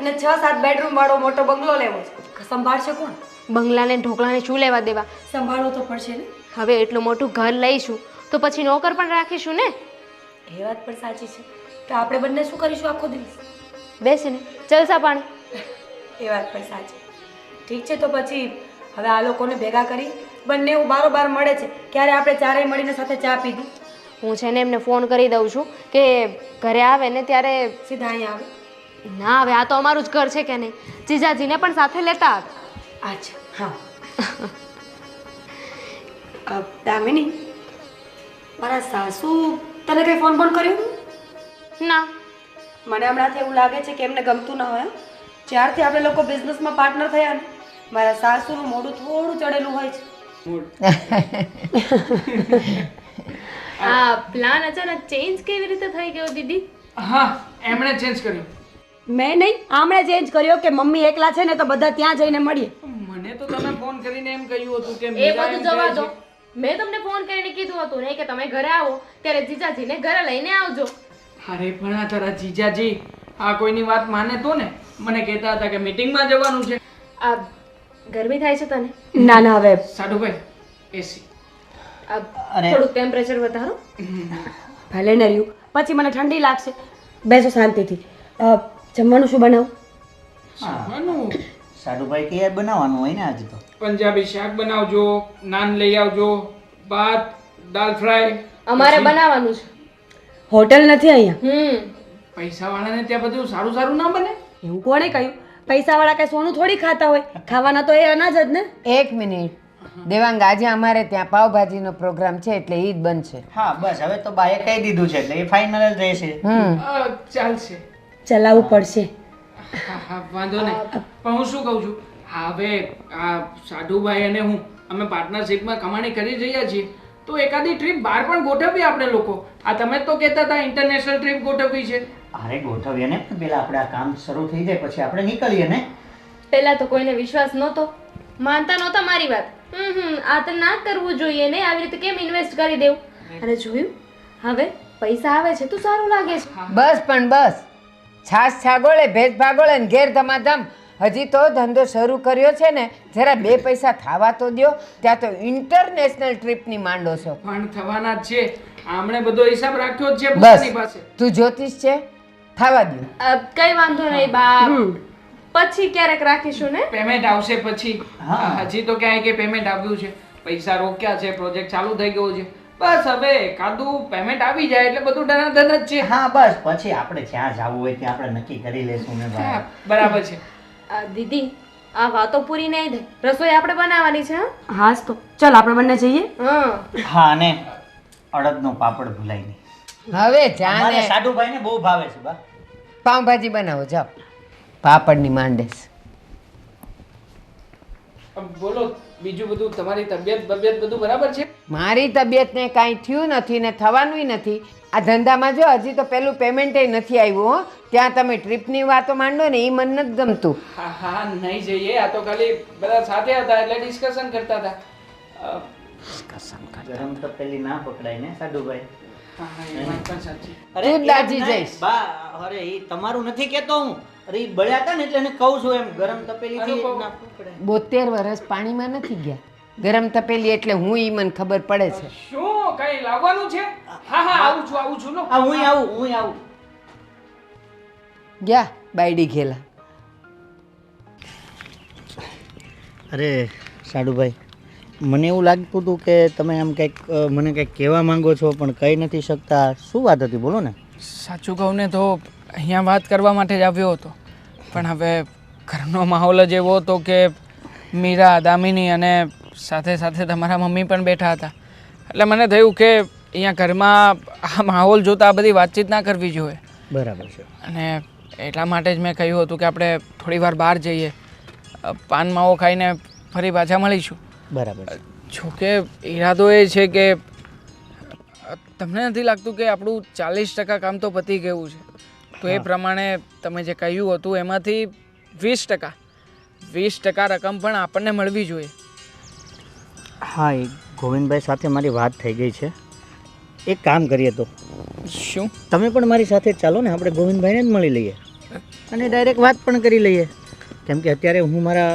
[SPEAKER 2] અને 6-7 બેડરૂમ વાળો મોટો બંગલો લેવો છે, સંભાળશે કોણ?
[SPEAKER 1] બંગલાને ઢોકળાને શું લેવા દેવા?
[SPEAKER 2] સંભાળવો તો પડશે ને.
[SPEAKER 1] હવે એટલું મોટું ઘર લઈશું તો પછી નોકર પણ રાખીશું ને.
[SPEAKER 2] એ વાત પણ સાચી છે. તો આપણે બંને શું કરીશું આખો દિવસ?
[SPEAKER 1] બેસીને જલસા પાણી.
[SPEAKER 2] એ વાત પણ સાચી. ઠીક છે તો પછી હવે આ લોકોને ભેગા કરી બંને એવું બારોબાર મળે છે ક્યારે આપણે ચારેય મળીને સાથે ચા પીધી.
[SPEAKER 1] હું છે ને એમને ફોન કરી દઉં છું કે ઘરે આવે ને ત્યારે
[SPEAKER 2] સીધા અહીંયા આવે.
[SPEAKER 1] ના આવે, આ તો અમારું જ ઘર છે કે નહીં. જીજાજીને પણ સાથે લેતા આવે.
[SPEAKER 2] અચ્છા હા. દામિની, મારા સાસુ તને કંઈ ફોન કર્યો?
[SPEAKER 1] ના,
[SPEAKER 2] મને હમણાંથી એવું લાગે છે કે એમને ગમતું ના હોય. જ્યારથી આપણે લોકો બિઝનેસમાં પાર્ટનર થયા ને મારા સાસુનું મોઢું થોડું ચડેલું હોય છે.
[SPEAKER 1] આ પ્લાન અચાનક ચેન્જ કેવી રીતે થઈ ગયો દીદી?
[SPEAKER 6] હા, એમણે ચેન્જ કર્યું.
[SPEAKER 2] મેં નહીં, આમણે ચેન્જ કર્યો કે મમ્મી એકલા છે ને તો બધા ત્યાં જઈને મળીએ.
[SPEAKER 6] મને તો તમે ફોન કરીને એમ કહ્યું હતું કે
[SPEAKER 1] એ
[SPEAKER 6] મીરા
[SPEAKER 1] બધું
[SPEAKER 6] એમ
[SPEAKER 1] જવા
[SPEAKER 6] કહે
[SPEAKER 1] દો.
[SPEAKER 6] છે.
[SPEAKER 1] મેં તમને ફોન કરીને કીધું હતું ને કે તમે ઘરે આવો ત્યારે જીજાજીને ઘરે લઈને આવજો.
[SPEAKER 6] અરે પણ આ તારા જીજાજી આ કોઈની વાત માને તો ને. મને કહેતા હતા કે મીટિંગમાં જવાનું છે.
[SPEAKER 1] આ ગરમી થાય છે તને?
[SPEAKER 2] ના ના હવે
[SPEAKER 6] સાડુભાઈ એસી.
[SPEAKER 1] આ
[SPEAKER 4] અરે.
[SPEAKER 1] થોડુંક ટેમ્પરેચર વધારો.
[SPEAKER 2] ભલે ને રહ્યું, પછી મને ઠંડી લાગશે. બેસો શાંતિથી. જમવાનું શું બનાવું?
[SPEAKER 6] જમવાનું
[SPEAKER 4] સાડુભાઈ કે બનાવવાનું હોય ને આજે તો.
[SPEAKER 6] પંજાબી શાક બનાવજો, નાન લઈ આવજો, ભાત, દાલ ફ્રાય.
[SPEAKER 1] અમારે બનાવવાનું છે.
[SPEAKER 2] હોટલ નથી અહીંયા.
[SPEAKER 6] પૈસા વાળાને ત્યાં બધું સારું સારું ના બને.
[SPEAKER 2] એવું કોણે કહ્યું? પૈસાવાળા કઈ સોનું થોડી ખાતા હોય, ખાવાના તો એ અનાજ જ ને.
[SPEAKER 3] એક મિનિટ દેવાંગ, આજે અમારે ત્યાં પાવભાજીનો પ્રોગ્રામ છે એટલે ઈ જ બનશે.
[SPEAKER 4] હા બસ હવે તો બાએ કહી દીધું છે એટલે એ ફાઇનલ જ રહેશે.
[SPEAKER 6] ચાલશે.
[SPEAKER 2] ચલાવવું પડશે.
[SPEAKER 6] હા હા વાંધો નહીં. પણ હું શું કહું છું, હવે આ સાધુભાઈ અને હું અમે પાર્ટનરશિપમાં કમાણી કરી રહ્યા છીએ તો એકાદી ટ્રીપ બહાર પણ ગોઠવીએ આપણે લોકો. આ તમે જ તો કહેતા હતા ઇન્ટરનેશનલ ટ્રીપ ગોઠવવી છે.
[SPEAKER 4] અરે ગોઠવીએ ને, પણ પેલા આપણે આ કામ શરૂ થઈ જાય પછી આપણે નીકળીએ ને.
[SPEAKER 1] પહેલા તો કોઈને વિશ્વાસ નહોતો, માનતા નહોતા મારી વાત. આ તો ના કરવું જોઈએ ને, આવી રીતે કેમ ઇન્વેસ્ટ કરી દેવું. અને જોયું હવે પૈસા આવે છે તો સારું લાગે છે.
[SPEAKER 3] બસ પણ બસ, છાસ છાગોળે ભેજ ભાગોળે ને ઘેર ધમાધમ. હજી તો ધંધો શરૂ કર્યો છે ને, જરા 2 પૈસા થવા તો દ્યો. ત્યાં તો ઇન્ટરનેશનલ ટ્રીપની માંડો છો.
[SPEAKER 6] પણ થવાના જ છે. આમણે બધો હિસાબ રાખ્યો જ છે
[SPEAKER 3] બસ
[SPEAKER 6] પોતાની પાસે.
[SPEAKER 3] તું જ્યોતિષ છે, થવા દ્યો.
[SPEAKER 1] કઈ વાંધો નહીં બા, પછી ક્યારેક રાખીશું ને.
[SPEAKER 6] પેમેન્ટ આવશે પછી. હજી તો ક્યાંય કે પેમેન્ટ આવ્યું છે, પૈસા રોક્યા છે, પ્રોજેક્ટ ચાલુ થઈ ગયો છે. બસ હવે કાદું પેમેન્ટ આવી જાય એટલે બધું ધનાધન જ છે.
[SPEAKER 4] હા બસ પછી આપણે જ્યાં જવું હોય ત્યાં આપણે નક્કી કરી લેશું ને ભાઈ.
[SPEAKER 6] હા, બરાબર છે.
[SPEAKER 1] દીદી આ વાતો પૂરી નહીં થાય, રસોઈ આપણે બનાવવાની છે.
[SPEAKER 2] હા તો ચાલ આપણે બંને જઈએ.
[SPEAKER 4] હા અને અડદનો પાપડ ભૂલાય નહીં.
[SPEAKER 3] હવે જાને
[SPEAKER 4] અમારે સાડુભાઈને બહુ ભાવે છે બા.
[SPEAKER 3] પાવભાજી બનાવો, જાઓ. પાપડની માંડેસ.
[SPEAKER 6] બોલો બીજું બધું, તમારી તબિયત બધું બરાબર છે?
[SPEAKER 3] મારી તબિયતને કાંઈ થયું નથી ને થવાનુંય નથી. આ ધંધામાં જો હજી તો પેલું પેમેન્ટે નથી આવ્યું. હો, ત્યાં તમે ટ્રીપની વાતો માંડો ને એ મને નથી ગમતું.
[SPEAKER 6] હા હા નહીં જઈએ. આ તો ખાલી બધા સાથે હતા એટલે ડિસ્કશન કરતા હતા.
[SPEAKER 4] ગરમ તપેલી ના પકડાય ને સાડુભાઈ.
[SPEAKER 6] હા હા એ વાત પણ સાચી.
[SPEAKER 4] અરે
[SPEAKER 3] તું જ
[SPEAKER 4] એમ
[SPEAKER 3] દાજી
[SPEAKER 4] નહીં,
[SPEAKER 3] જઈશ.
[SPEAKER 4] બા અરે એ તમારું નથી કહેતો હું. અરે ઈ બળ્યા હતા ને એટલે એને કહું છું એમ ગરમ તપેલીથી
[SPEAKER 6] અનુભવ.
[SPEAKER 4] ના પકડાય.
[SPEAKER 3] 72 વર્ષ પાણીમાં નથી ગયા. ગરમ તપેલી એટલે હું ઈ મને ખબર પડે છે.
[SPEAKER 6] શું કઈ લાવવાનું છે? હા હા આવું છું લો.
[SPEAKER 4] હા હું આવું.
[SPEAKER 3] ગયા બાયડી ઘેલા.
[SPEAKER 4] અરે સાડુભાઈ, મને એવું લાગતું હતું કે તમે આમ કંઈક મને કંઈક કહેવા માંગો છો પણ કહી નથી શકતા. શું વાત હતી બોલો ને.
[SPEAKER 6] સાચું કહું ને તો અહીંયા વાત કરવા માટે જ આવ્યો હતો, પણ હવે ઘરનો માહોલ જ એવો હતો કે મીરા, દામિની અને સાથે સાથે તમારા મમ્મી પણ બેઠા હતા. એટલે મને થયું કે અહીંયા ઘરમાં આ માહોલ જોતા આ બધી વાતચીત ના કરવી જોઈએ.
[SPEAKER 4] બરાબર છે.
[SPEAKER 6] અને એટલા માટે જ મેં કહ્યું હતું કે આપણે થોડી વાર બહાર જઈએ, પાન માવો ખાઈને ફરી પાછા મળીશું.
[SPEAKER 4] બરાબર છે.
[SPEAKER 6] જોકે ઈરાદો એ છે કે તમને નથી લાગતું કે આપણું 40% કામ તો પતી ગયું છે? તો એ પ્રમાણે તમે જે કહ્યું હતું એમાંથી 20% રકમ પણ આપણને મળવી જોઈએ.
[SPEAKER 4] હા, એ ગોવિંદભાઈ સાથે મારી વાત થઈ ગઈ છે. એક કામ કરીએ તો
[SPEAKER 6] શું?
[SPEAKER 4] તમે પણ મારી સાથે ચાલો ને, આપણે ગોવિંદભાઈને જ મળી લઈએ અને ડાયરેક્ટ વાત પણ કરી લઈએ. કેમ કે અત્યારે હું મારા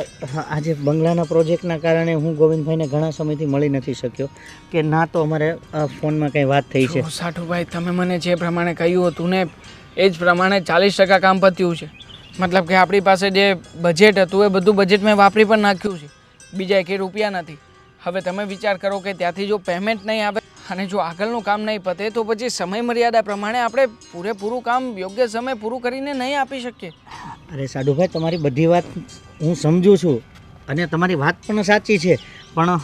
[SPEAKER 4] આજે બંગલાના પ્રોજેક્ટના કારણે હું ગોવિંદભાઈને ઘણા સમયથી મળી નથી શક્યો, કે ના તો અમારે ફોનમાં કંઈ વાત થઈ છે.
[SPEAKER 6] જો સાઠુભાઈ, તમે મને જે પ્રમાણે કહ્યું હતું ને એ જ પ્રમાણે 40% કામ પત્યું છે. મતલબ કે આપણી પાસે જે બજેટ હતું એ બધું બજેટ મેં વાપરી પણ નાખ્યું છે. બીજા એકે રૂપિયા નથી. હવે તમે વિચાર કરો કે ત્યાંથી જો પેમેન્ટ નહીં આવે અને જો આગળનું કામ નહીં પતે તો પછી સમય મર્યાદા પ્રમાણે આપણે પૂરેપૂરું કામ યોગ્ય સમય પૂરું કરીને નહીં આપી શકીએ.
[SPEAKER 4] અરે સાડુભાઈ, તમારી બધી વાત હું સમજું છું અને તમારી વાત પણ સાચી છે, પણ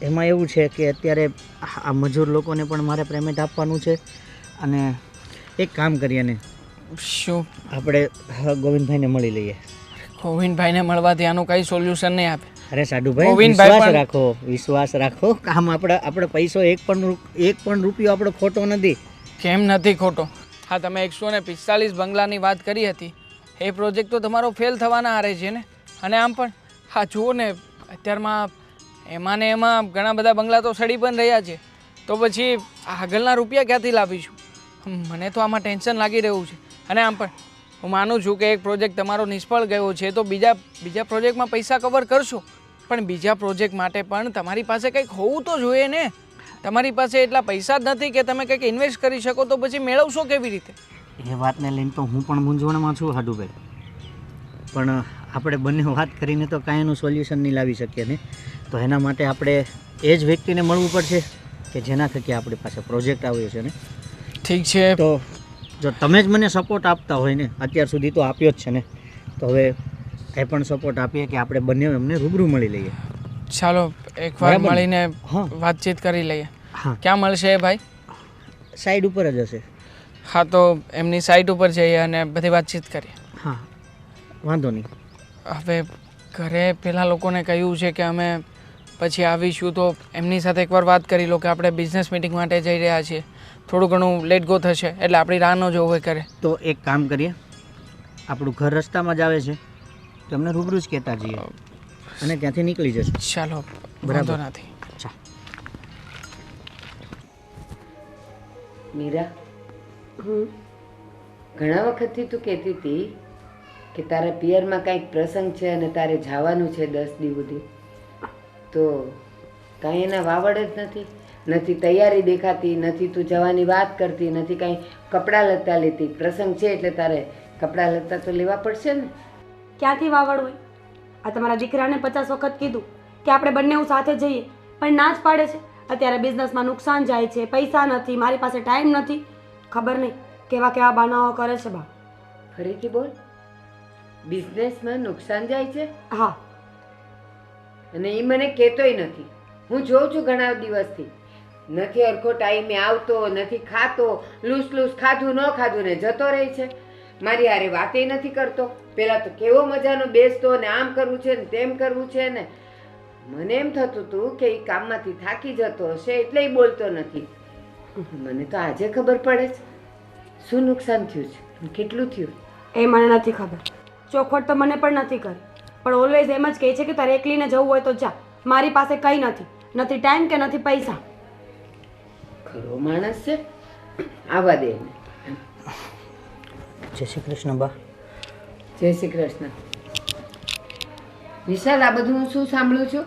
[SPEAKER 4] એમાં એવું છે કે અત્યારે આ મજૂર લોકોને પણ મારે પેમેન્ટ આપવાનું છે. અને એક કામ કરીએ ને,
[SPEAKER 6] શું?
[SPEAKER 4] આપણે ગોવિંદભાઈને મળી લઈએ.
[SPEAKER 6] ગોવિંદભાઈને મળવાથી આનું કંઈ સોલ્યુશન નહીં આપે.
[SPEAKER 4] અરે સાડુભાઈ,
[SPEAKER 6] ગોવિંદભાઈ
[SPEAKER 4] વિશ્વાસ
[SPEAKER 6] પણ-
[SPEAKER 4] રાખો, વિશ્વાસ રાખો. કામ આપણે પૈસો એક પણ રૂપિયો આપણો ખોટો નથી.
[SPEAKER 6] કેમ નથી ખોટો? હા, તમે 145 બંગલાની વાત કરી હતી. એ પ્રોજેક્ટ તો તમારો ફેલ થવાના આરે છે ને. અને આમ પણ હા જુઓ ને, અત્યારમાં એમાં ને એમાં ઘણા બધા બંગલા તો સડી પણ રહ્યા છે. તો પછી આગળના રૂપિયા ક્યાંથી લાવીશું? મને તો આમાં ટેન્શન લાગી રહ્યું છે. અને આમ પણ હું માનું છું કે એક પ્રોજેક્ટ તમારો નિષ્ફળ ગયો છે તો બીજા પ્રોજેક્ટમાં પૈસા કવર કરશો, પણ બીજા પ્રોજેક્ટ માટે પણ તમારી પાસે કંઈક હોવું તો જોઈએ ને. તમારી પાસે એટલા પૈસા જ નથી કે તમે કંઈક ઇન્વેસ્ટ કરી શકો, તો પછી મેળવશો કેવી રીતે?
[SPEAKER 4] એ વાતને લઈને તો હું પણ મૂંઝવણમાં છું હાડુભાઈ, પણ આપણે બંને વાત કરીને તો કાંઈ એનું સોલ્યુશન નહીં લાવી શકીએ ને. તો એના માટે આપણે એ જ વ્યક્તિને મળવું પડશે કે જેના થકી આપણી પાસે પ્રોજેક્ટ આવ્યો છે ને.
[SPEAKER 6] ઠીક છે,
[SPEAKER 4] તો જો તમે જ મને સપોર્ટ આપતા હોય ને, અત્યાર સુધી તો આપ્યો જ છે ને, તો હવે એ પણ સપોર્ટ આપીએ કે આપણે બંને એમને રૂબરૂ મળી લઈએ.
[SPEAKER 6] ચાલો એકવાર
[SPEAKER 4] બરાબર ને?
[SPEAKER 6] મળીને
[SPEAKER 4] હા.
[SPEAKER 6] વાતચીત કરી લઈએ.
[SPEAKER 4] હા,
[SPEAKER 6] ક્યાં મળશે એ ભાઈ?
[SPEAKER 4] સાઈડ ઉપર જ હશે.
[SPEAKER 6] હા, તો એમની સાઇટ ઉપર જઈએ અને બધી વાતચીત કરીએ.
[SPEAKER 4] હા, વાંધો નહીં.
[SPEAKER 6] હવે ઘરે પેલા લોકોને કહ્યું છે કે અમે પછી આવીશું, તો એમની સાથે એકવાર વાત કરી લો કે આપણે બિઝનેસ મિટિંગ માટે જઈ રહ્યા છીએ. થોડું ઘણું લેટ ગો થશે એટલે આપણી રાહ ન જોવે કરે.
[SPEAKER 4] તો એક કામ કરીએ, આપણું ઘર રસ્તામાં જ આવે છે, તો એમને રૂબરૂ જ કહેતા જઈએ અને ત્યાંથી નીકળી જશે.
[SPEAKER 6] ચાલો,
[SPEAKER 4] બરાબર.
[SPEAKER 6] વાંધો નથી.
[SPEAKER 4] અચ્છા.
[SPEAKER 3] મીરા, ઘણા વખતથી તું કહેતી હતી કે તારા પિયરમાં કાંઈક પ્રસંગ છે અને તારે જવાનું છે 10 દી સુધી, તો કાંઈ એના વાવડ જ નથી. નથી તૈયારી દેખાતી, નથી તું જવાની વાત કરતી, નથી કાંઈ કપડાં લત્તા લેતી. પ્રસંગ છે એટલે તારે કપડાં લત્તા તો લેવા પડશે ને.
[SPEAKER 2] ક્યાંથી વાવડ હોય? આ તમારા દીકરાને 50 વખત કીધું કે આપણે બંને સાથે જઈએ, પણ ના જ પાડે છે. અત્યારે બિઝનેસમાં નુકસાન જાય છે, પૈસા નથી, મારી પાસે ટાઈમ નથી. ખબર નહીં કેવા કેવા બાનાઓ કરે છે બા.
[SPEAKER 3] ફરીથી બોલ. બિઝનેસમાં નુકસાન જાય છે
[SPEAKER 2] હા,
[SPEAKER 3] અને એ મને કહેતોય નથી. હું જોઉં છું ઘણા દિવસથી. નથી હરખો ટાઈમે આવતો, નથી ખાતો, લૂસ ખાધું ન ખાધું ને જતો રહે છે. મારી હારે વાતે નથી કરતો. પહેલાં તો કેવો મજાનો બેસતો ને આમ કરવું છે ને તેમ કરવું છે ને. મને એમ થતું હતું કે એ કામમાંથી થાકી જતો હશે એટલે એ બોલતો નથી. મને તો આજે ખબર પડે છે શું નુકસાન થયું છે, કેટલું થયું.
[SPEAKER 2] એ મને નથી ખબર. ચોખવટ તો મને પણ નથી કરી, પણ ઓલવેઝ એમ જ કહે છે કે તારે એકલીને જવું હોય તો જા. મારી પાસે કંઈ નથી, નથી ટાઈમ કે નથી પૈસા.
[SPEAKER 3] ખરો માણસ છે, આવવા દે એને.
[SPEAKER 4] જય શ્રી કૃષ્ણ બા.
[SPEAKER 3] જય શ્રી કૃષ્ણ. વિશાલ, આ બધું હું શું સાંભળું છું?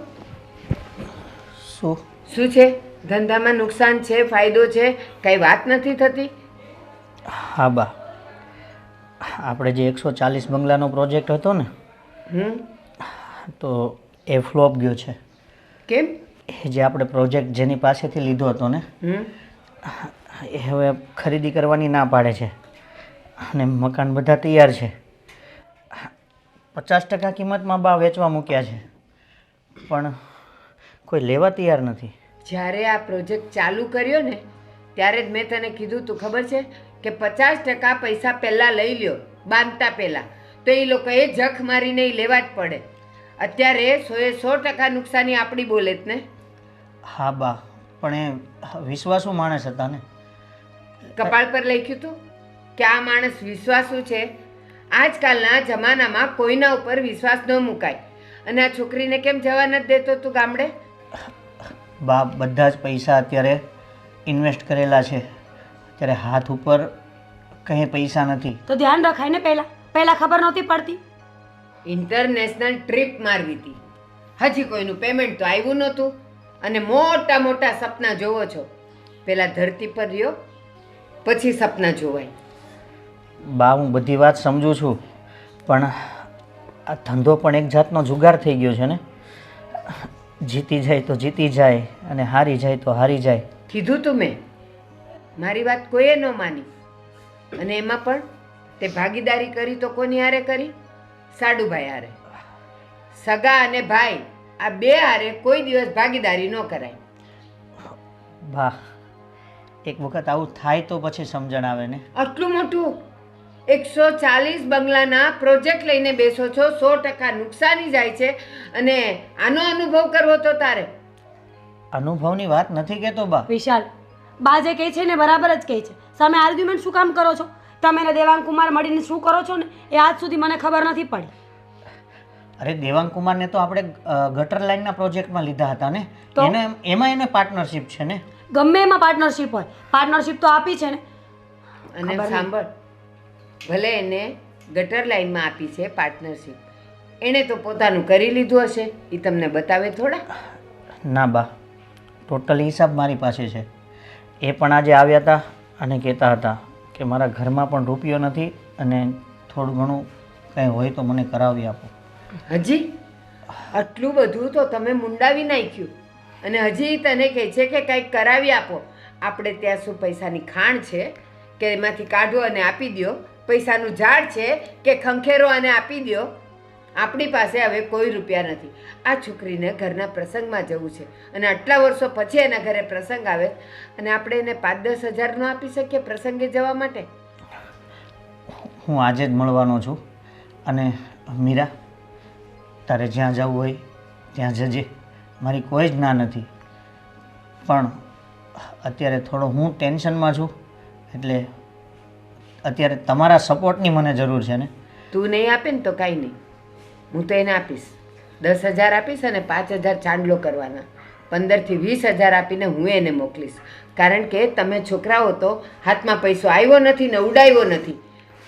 [SPEAKER 3] શું છે? ધંધામાં નુકસાન છે, ફાયદો છે, કઈ વાત નથી થતી?
[SPEAKER 4] હા બા, આપણે જે 140 બંગલાનો પ્રોજેક્ટ હતો ને, તો એ ફ્લોપ ગયો છે.
[SPEAKER 3] કેમ?
[SPEAKER 4] એ જે આપણે પ્રોજેક્ટ જેની પાસેથી લીધો હતો ને, એ હવે ખરીદી કરવાની ના પાડે છે અને મકાન બધા તૈયાર છે. 50% કિંમતમાં બા વેચવા મૂક્યા છે, પણ કોઈ લેવા તૈયાર નથી.
[SPEAKER 3] જ્યારે આ પ્રોજેક્ટ ચાલુ કર્યો ને ત્યારે જ મેં તને કીધું તું, ખબર છે કે 50% પૈસા પહેલાં લઈ લ્યો, બાંધતા પહેલાં. તો એ લોકોએ જખ મારીને લેવા જ પડે. અત્યારે 100% નુકસાની આપણી બોલે જ ને.
[SPEAKER 4] હા બા, પણ એ વિશ્વાસુ માણસ હતા ને.
[SPEAKER 3] કપાળ પર લખ્યું હતું કે આ માણસ વિશ્વાસુ છે. આજકાલના જમાનામાં કોઈના ઉપર વિશ્વાસ ન મુકાય. અને આ છોકરીને કેમ જવા નથી દેતો તું ગામડે?
[SPEAKER 4] બા બધા જ પૈસા અત્યારે ઇન્વેસ્ટ કરેલા છે. અત્યારે હાથ ઉપર કંઈ પૈસા નથી.
[SPEAKER 2] તો ધ્યાન રખાય ને પહેલાં ખબર નહોતી પડતી.
[SPEAKER 3] ઇન્ટરનેશનલ ટ્રીપ મારવી હતી, હજી કોઈનું પેમેન્ટ તો આવ્યું નહોતું અને મોટા મોટા સપના જોવો છો. પહેલાં ધરતી પર રહ્યો, પછી સપના જોવાય.
[SPEAKER 4] બા હું બધી વાત સમજું છું, પણ આ ધંધો પણ એક જાતનો જુગાર થઈ ગયો છે ને. જીતી જાય તો જીતી જાય અને હારી જાય તો હારી જાય.
[SPEAKER 3] કીધું તું મેં, મારી વાત કોઈએ ન માની. અને એમાં પણ તે ભાગીદારી કરી તો કોની હારે કરી? સાડુભાઈ હારે. સગા અને ભાઈ આ બે હારે કોઈ દિવસ ભાગીદારી ન કરાય.
[SPEAKER 4] બા એક વખત આવું થાય તો પછી સમજણ આવે ને.
[SPEAKER 3] આટલું મોટું 140 બંગલાના પ્રોજેક્ટ લઈને બેસો છો, 100% નુકસાની જાય છે અને આનો અનુભવ કરવો તો તારે.
[SPEAKER 4] અનુભવની વાત નથી કહેતો બા.
[SPEAKER 2] વિશાલ, બા જે કહે છે ને બરાબર જ કહે છે. સામે આર્ગ્યુમેન્ટ શું કામ કરો છો? તમે ને દેવાંગ કુમાર મળીને શું કરો છો ને એ આજ સુધી મને ખબર નથી પડી.
[SPEAKER 4] અરે દેવાંગ કુમારને તો આપણે ગટર લાઇનના પ્રોજેક્ટમાં લીધા હતા ને. એમાં એને પાર્ટનરશિપ છે ને.
[SPEAKER 2] ગમે એમાં પાર્ટનરશિપ હોય, પાર્ટનરશિપ તો આપી છે ને.
[SPEAKER 3] અને સાંભળ, ભલે એને ગટર લાઈનમાં આપી છે પાર્ટનરશિપ, એણે તો પોતાનું કરી લીધું હશે. એ તમને બતાવે થોડા?
[SPEAKER 4] ના બા, ટોટલ હિસાબ મારી પાસે છે. એ પણ આજે આવ્યા હતા અને કહેતા હતા કે મારા ઘરમાં પણ રૂપિયો નથી અને થોડું ઘણું કંઈ હોય તો મને કરાવી આપો.
[SPEAKER 3] હજી આટલું બધું તો તમે મુંડાવી નાખ્યું અને હજી તને કહે છે કે કંઈક કરાવી આપો. આપણે ત્યાં શું પૈસાની ખાણ છે કે એમાંથી કાઢો અને આપી દો? પૈસાનું ઝાડ છે કે ખંખેરો અને આપી દો? આપણી પાસે હવે કોઈ રૂપિયા નથી. આ છોકરીને ઘરના પ્રસંગમાં જવું છે અને આટલા વર્ષો પછી એના ઘરે પ્રસંગ આવે અને આપણે એને 5-10 હજાર ન આપી શકીએ પ્રસંગે જવા માટે?
[SPEAKER 4] હું આજે જ મળવાનો છું અને મીરા, તારે જ્યાં જવું હોય ત્યાં જજે, મારી કોઈ જ ના નથી. પણ અત્યારે થોડો હું ટેન્શનમાં છું, એટલે અત્યારે તમારા સપોર્ટની મને જરૂર છે ને.
[SPEAKER 3] તું નહીં આપે ને તો કાંઈ નહીં, હું તો એને આપીશ. 10,000 આપીશ અને 5,000 ચાંદલો કરવાના. 15 થી 20,000 આપીને હું એને મોકલીશ. કારણ કે તમે છોકરાઓ તો હાથમાં પૈસો આવ્યો નથી ને ઉડાવ્યો નથી.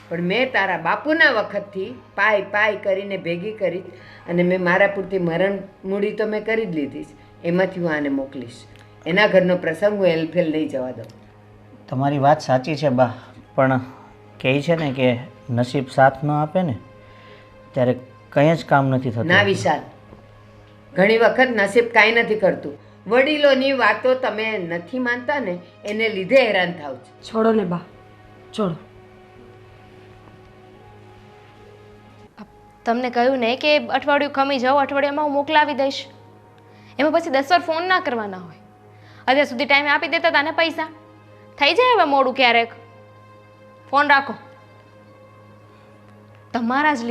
[SPEAKER 3] પણ મેં તારા બાપુના વખતથી પાઈ કરીને ભેગી કરી અને મેં મારા પૂરતી મરણ મૂડી તો મેં કરી જ લીધી છે. એમાંથી હું આને મોકલીશ. એના ઘરનો પ્રસંગ હું એલફેલ નહીં જવા દઉં.
[SPEAKER 4] તમારી વાત સાચી છે બા, પણ કહે છે ને કે નસીબ સાથ ન આપે ને ત્યારે કંઈ જ કામ નથી થતું.
[SPEAKER 3] ના વિશાલ, ઘણી વખત નસીબ કાંઈ નથી કરતું. વડીલોની વાતો તમે નથી માનતા ને એને લીધે હેરાન થાવ છો.
[SPEAKER 2] છોડો ને બા, છોડો.
[SPEAKER 1] તમને કહ્યું ને કે અઠવાડિયું ખમી જાઓ, અઠવાડિયામાં હું મોકલાવી દઈશ. એમાં પછી 10 વાર ફોન ના કરવાના હોય. અત્યાર સુધી ટાઈમે આપી દેતા હતા ને પૈસા. થઈ જાય હવે મોડું ક્યારેક. ફોન રાખો. તમારા જ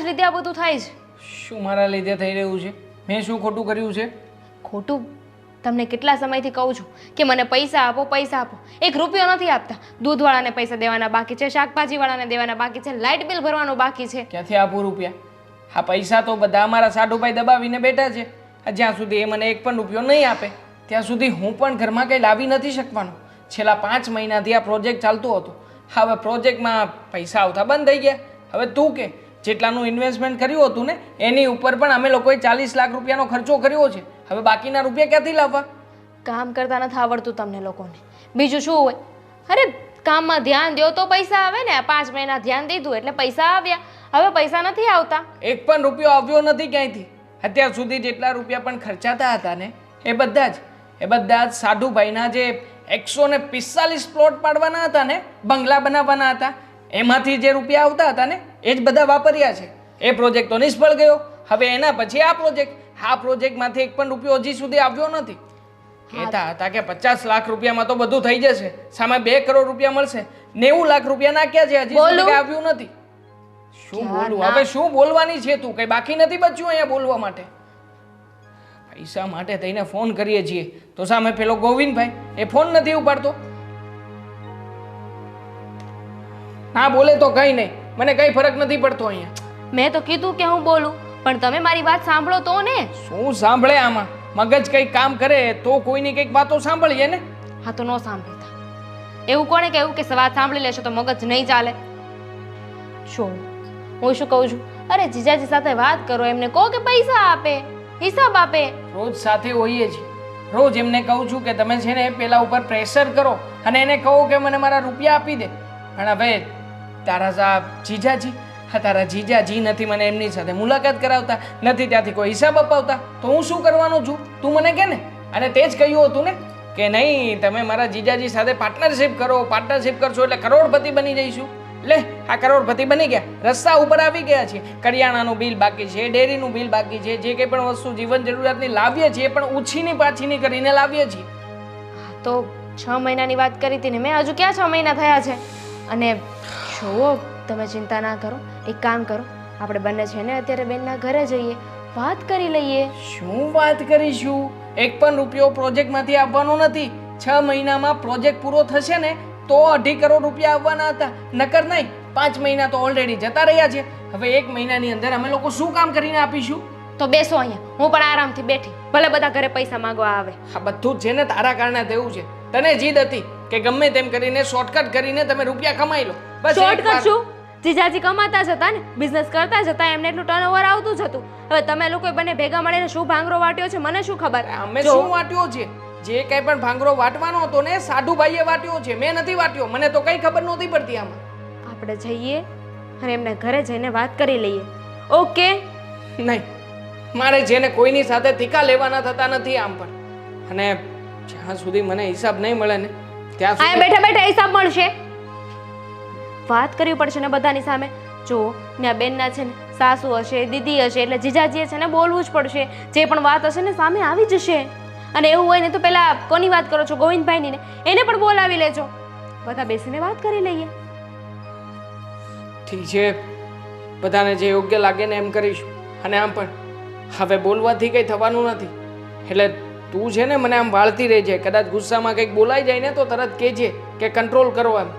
[SPEAKER 1] લીધે આ બધું થાય છે.
[SPEAKER 6] શું મારા લીધે થઈ રહ્યું છે? મેં શું ખોટું કર્યું છે?
[SPEAKER 1] ખોટું? તમને કેટલા સમયથી કહું છું કે મને પૈસા આપો, પૈસા આપો. 1 રૂપિયો નથી આપતા. દૂધવાળાને પૈસા દેવાના બાકી છે, શાકભાજીવાળાને દેવાના બાકી છે, લાઇટ બિલ ભરવાનું બાકી છે.
[SPEAKER 6] ક્યાંથી આપું રૂપિયા? આ પૈસા તો બધા અમારા સાડુભાઈ દબાવીને બેઠા છે. જ્યાં સુધી એ મને 1 પણ રૂપિયો નહીં આપે ત્યાં સુધી હું પણ ઘરમાં કંઈ લાવી નથી શકવાનો. છેલ્લા 5 મહિનાથી આ પ્રોજેક્ટ ચાલતો હતો. હવે પ્રોજેક્ટમાં પૈસા આવતા બંધ થઈ ગયા. હવે તું કે જેટલાનું ઇન્વેસ્ટમેન્ટ કર્યું હતું ને એની ઉપર પણ અમે લોકોએ 40 લાખ રૂપિયાનો ખર્ચો કર્યો છે. હવે બાકીના રૂપિયા ક્યાંથી લાવવા?
[SPEAKER 1] કામ કરતા નથી આવડતું તમને લોકોને. બીજું શું હોય? અરે કામમાં ધ્યાન દો તો પૈસા આવે ને. 5 મહિના ધ્યાન દીધું એટલે પૈસા આવ્યા. હવે પૈસા નથી આવતા.
[SPEAKER 6] 1 પણ રૂપિયો આવ્યો નથી ક્યાંયથી. અત્યાર સુધી જેટલા રૂપિયા પણ ખર્ચાતા હતા ને એ બધા જ સાધુભાઈના જે 145 પ્લોટ પાડવાના હતા ને, બંગલા બનાવવાના હતા, એમાંથી જે રૂપિયા આવતા હતા ને એ જ બધા વાપર્યા છે. એ પ્રોજેક્ટ તો નિષ્ફળ ગયો. હવે એના પછી આ પ્રોજેક્ટમાંથી 1 પણ રૂપિયો હજી સુધી આવ્યો નથી. કહેતા હતા કે 50 લાખ રૂપિયામાં તો બધું થઈ જશે, સામે 2 કરોડ રૂપિયા મળશે. 90 લાખ રૂપિયા નાખ્યા છે, હજી સુધી કંઈ આવ્યું નથી. શું બોલું હવે? શું બોલવાની છે તું? કઈ બાકી નથી બચ્યું અહીંયા બોલવા માટે. પૈસા માટે થઈને ફોન કરીએ છીએ તો સામે પેલો ગોવિંદભાઈ એ ફોન નથી ઉપાડતો. ના બોલે તો કઈ નહીં, મને કંઈ ફરક નથી પડતો અહીંયા.
[SPEAKER 1] મેં તો કીધું કે હું બોલું, પણ તમે મારી વાત સાંભળો તો ને.
[SPEAKER 6] શું સાંભળે આમાં? મગજ કંઈક કામ કરે તો કોઈની કંઈક વાતો સાંભળીએ ને.
[SPEAKER 1] હા તો ન સાંભળતા. એવું કોણે કહેવું કે વાત સાંભળી લેશો તો મગજ નહીં ચાલે? શું હું શું કહું છું, અરે જીજાજી સાથે વાત કરો, એમને કહો કે પૈસા આપે, હિસાબ આપે.
[SPEAKER 6] રોજ સાથે હોઈએ છીએ, રોજ એમને કહું છું કે તમે છે ને પેલા ઉપર પ્રેશર કરો અને એને કહો કે મને મારા રૂપિયા આપી દે. પણ હવે તારા જીજાજી તારા જીજાજી નથી મને એમની સાથે મુલાકાત કરાવતા, નથી ત્યાંથી કોઈ હિસાબ અપાવતા, તો હું શું કરવાનો છું? તું મને કહે ને. અને તે જ કહ્યું હતું ને કે નહીં તમે મારા જીજાજી સાથે પાર્ટનરશિપ કરો, પાર્ટનરશિપ કરશો એટલે કરોડપતિ બની જઈશું. લે આ કરોડપતિ બની ગયા, રસ્તા ઉપર આવી ગયા છે. કરિયાણાનું બિલ બાકી છે, ડેરીનું બિલ બાકી છે, જે કંઈ પણ વસ્તુ જીવન જરૂરિયાતની લાવીએ છીએ પણ ઉછીની પાછીની કરીને લાવીએ છીએ.
[SPEAKER 1] તો 6 મહિનાની વાત કરી હતી ને મેં, હજુ ક્યાં 6 મહિના થયા છે? અને જુઓ તમે ચિંતા ના કરો, એક કામ કરો, આપણે બંને છે ને અત્યારે બેનના ઘરે જઈએ, વાત કરી લઈએ.
[SPEAKER 6] શું વાત કરીશું? એક પણ રૂપિયો પ્રોજેક્ટમાંથી આપવાનો નથી. 6 મહિનામાં પ્રોજેક્ટ પૂરો થશે ને તો 2.5 કરોડ રૂપિયા આવવાના હતા, નકર નહીં. 5 મહિના તો ઓલરેડી જતા રહ્યા છે. હવે 1 મહિનાની અંદર અમે લોકો શું કામ કરીને આપીશું?
[SPEAKER 1] તો બેસો અહીંયા, હું પણ આરામથી બેઠી, ભલે બધા ઘરે પૈસા માંગવા આવે.
[SPEAKER 6] આ બધું જ છે ને તારા કારણે થયું છે. તને જીદ હતી કે ગમે તેમ કરીને શોર્ટકટ કરીને તમે રૂપિયા કમાઈ લો. બસ
[SPEAKER 1] શોર્ટકટ શું? જીજાજી કમાતા જ હતા ને, બિઝનેસ કરતા જ હતા, એમને એટલું ટર્નઓવર આવતું જ હતું. હવે તમે લોકો બંને ભેગા મળીને શું ભાંગરો વાટ્યો છે મને શું ખબર?
[SPEAKER 6] અમે શું વાટ્યો છે? જે કંઈ પણ ભાંગરો વાટવાનો હતો ને સાઢુભાઈએ વાટ્યો છે, મેં નથી વાટ્યો. મને તો કંઈ ખબર નહોતી પડતી આમાં.
[SPEAKER 1] આપણે જઈએ અને એમને ઘરે જઈને વાત કરી લઈએ. ઓકે?
[SPEAKER 6] નહીં, મારે જેને કોઈની સાથે ટીકા લેવાના થતા નથી આમ પણ. અને જ્યાં સુધી મને હિસાબ નહીં મળે ને ત્યાં
[SPEAKER 1] આ
[SPEAKER 6] સુધી
[SPEAKER 1] બેઠા બેઠા હિસાબ મળશે. વાત કરવી પડશે ને બધાની સામે. જો ને આ બેનના છે ને સાસુ હશે, દીદી હશે, એટલે જીજાજીએ છે ને બોલવું જ પડશે. જે પણ વાત હશે ને સામે આવી જશે. અને એવું હોય ને તો પેલા કોની વાત કરો છો? ગોવિંદભાઈની ને, એને પણ બોલાવી લેજો, બધા બેસીને વાત કરી લઈએ.
[SPEAKER 6] ઠીક છે, બધાને જે યોગ્ય લાગે ને એમ કરીશું. અને આમ પણ હવે બોલવાથી કંઈ થવાનું નથી, એટલે તું છે ને મને આમ વાળતી રહેજે. કદાચ ગુસ્સામાં કંઈક બોલાઈ જાય ને તો તરત કહેજે કે કંટ્રોલ કરો એમ.